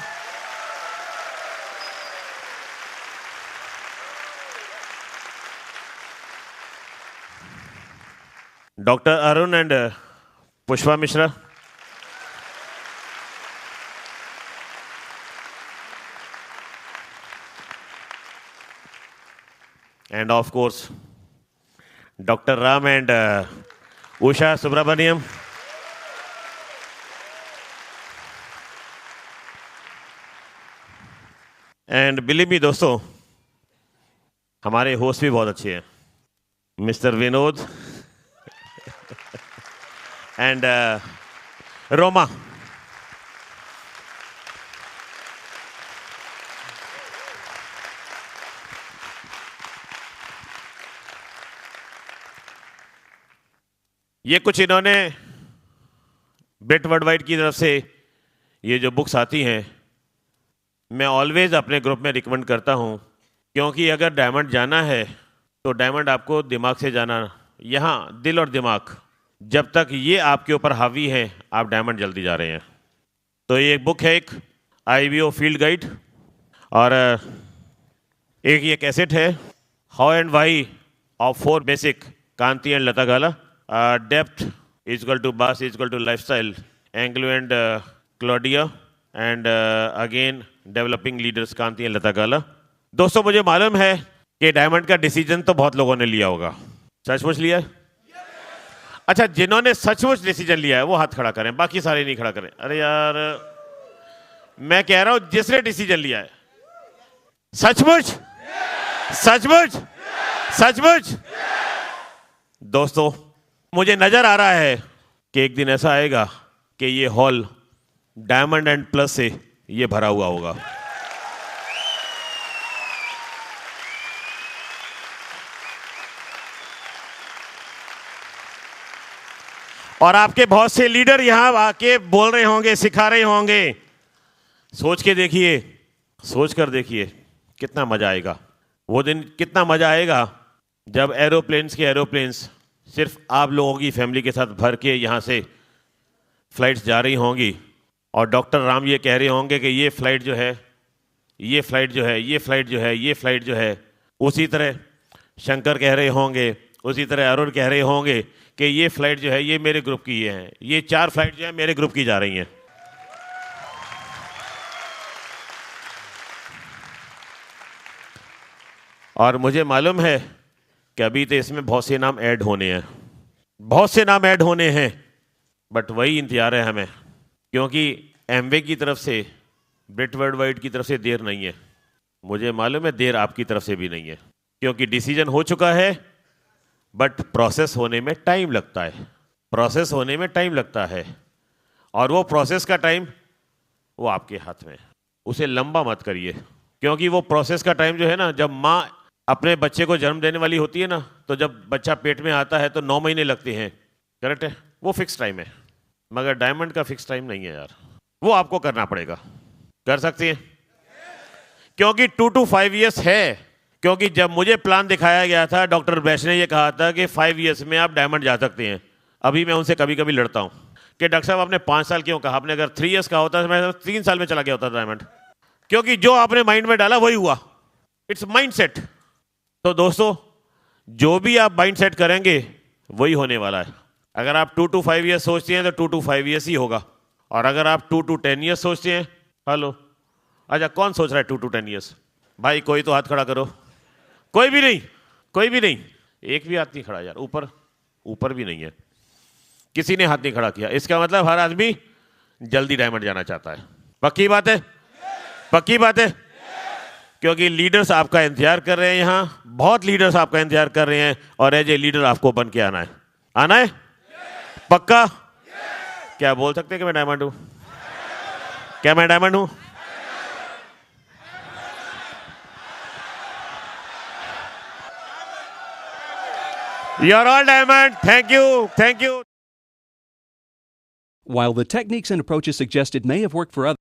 Doctor Arun and Pushpa Mishra. and of course, Dr. Ram and Usha Subramaniam. And believe me दोस्तों, हमारे होस्ट भी बहुत अच्छे हैं, मिस्टर विनोद एंड रोमा. ये कुछ इन्होंने ब्रिट वर्ल्डवाइड की तरफ से ये जो बुक्स आती हैं, मैं ऑलवेज अपने ग्रुप में रिकमेंड करता हूँ, क्योंकि अगर डायमंड जाना है तो डायमंड आपको दिमाग से जाना, यहाँ दिल और दिमाग जब तक ये आपके ऊपर हावी है, आप डायमंड जल्दी जा रहे हैं. तो ये एक बुक है, एक IBO फील्ड गाइड, और एक ये कैसेट है, how and why of 4 basic Kanti and Lata Gala, depth इजकल टू बास इजकल to lifestyle, Angelo and Claudia, and again developing leaders Kanti and Lata Gala. दोस्तों, मुझे मालूम है कि डायमंड का डिसीजन तो बहुत लोगों ने लिया होगा. सचमुच लिया है? अच्छा, जिन्होंने सचमुच डिसीजन लिया है वो हाथ खड़ा करें, बाकी सारे नहीं खड़ा करें. अरे यार, मैं कह रहा हूं जिसने डिसीजन लिया है, सचमुच सचमुच सचमुच. दोस्तों, मुझे नजर आ रहा है कि एक दिन ऐसा आएगा कि ये हॉल डायमंड एंड प्लस से ये भरा हुआ होगा. और आपके बहुत से लीडर यहां आके बोल रहे होंगे, सिखा रहे होंगे. सोच के देखिए, सोच कर देखिए कितना मजा आएगा. वो दिन कितना मजा आएगा जब एरोप्लेन्स सिर्फ आप लोगों की फैमिली के साथ भर के यहाँ से फ्लाइट्स जा रही होंगी, और डॉक्टर राम ये कह रहे होंगे कि ये फ्लाइट जो है, ये फ्लाइट जो है, ये फ्लाइट जो है, ये फ्लाइट जो है. उसी तरह शंकर कह रहे होंगे, उसी तरह अरुण कह रहे होंगे कि ये फ्लाइट जो है, ये मेरे ग्रुप की है, ये 4 फ्लाइट जो है मेरे ग्रुप की जा रही हैं. और मुझे मालूम है कि अभी तो इसमें बहुत से नाम ऐड होने हैं, बहुत से नाम ऐड होने हैं, बट वही इंतजार है हमें, क्योंकि एमवे की तरफ से, ब्रिट वर्ल्डवाइड की तरफ से देर नहीं है. मुझे मालूम है देर आपकी तरफ से भी नहीं है, क्योंकि डिसीजन हो चुका है, बट प्रोसेस होने में टाइम लगता है. प्रोसेस होने में टाइम लगता है, और वो प्रोसेस का टाइम वो आपके हाथ में. उसे लंबा मत करिए, क्योंकि वो प्रोसेस का टाइम जो है ना, जब माँ अपने बच्चे को जन्म देने वाली होती है ना, तो जब बच्चा पेट में आता है तो 9 महीने लगते हैं. करेक्ट है? वो फिक्स टाइम है, मगर डायमंड का फिक्स टाइम नहीं है यार. वो आपको करना पड़ेगा. कर सकते हैं? क्योंकि 2 to 5 years है. क्योंकि जब मुझे प्लान दिखाया गया था, डॉक्टर बैश ने ये कहा था कि 5 years में आप डायमंड जा सकते हैं. अभी मैं उनसे कभी कभी लड़ता हूँ कि डॉक्टर साहब आपने 5 साल क्यों कहा? आपने अगर 3 years कहा होता तो मैं 3 साल में चला गया होता डायमंड. क्योंकि जो आपने माइंड में डाला वही हुआ. It's mind set. तो दोस्तों, जो भी आप माइंड सेट करेंगे वही होने वाला है. अगर आप 2 to 5 years सोचते हैं तो 2 to 5 years ही होगा. और अगर आप 2 to 10 years सोचते हैं, हेलो, अच्छा कौन सोच रहा है 2 to 10 years? भाई कोई तो हाथ खड़ा करो. कोई भी नहीं, कोई भी नहीं, एक भी हाथ नहीं खड़ा यार. ऊपर भी नहीं है, किसी ने हाथ नहीं खड़ा किया. इसका मतलब हर आदमी जल्दी डायमंड जाना चाहता है. पक्की बात है? पक्की बात है? क्योंकि लीडर्स आपका इंतजार कर रहे हैं, यहाँ बहुत लीडर्स आपका इंतजार कर रहे हैं, और एज ए लीडर आपको बन के आना है. आना है? पक्का? क्या बोल सकते हैं कि मैं डायमंड हूं? क्या मैं डायमंड हूं? You are all diamond. Thank you. Thank you. While the techniques and approaches suggested may have worked for others,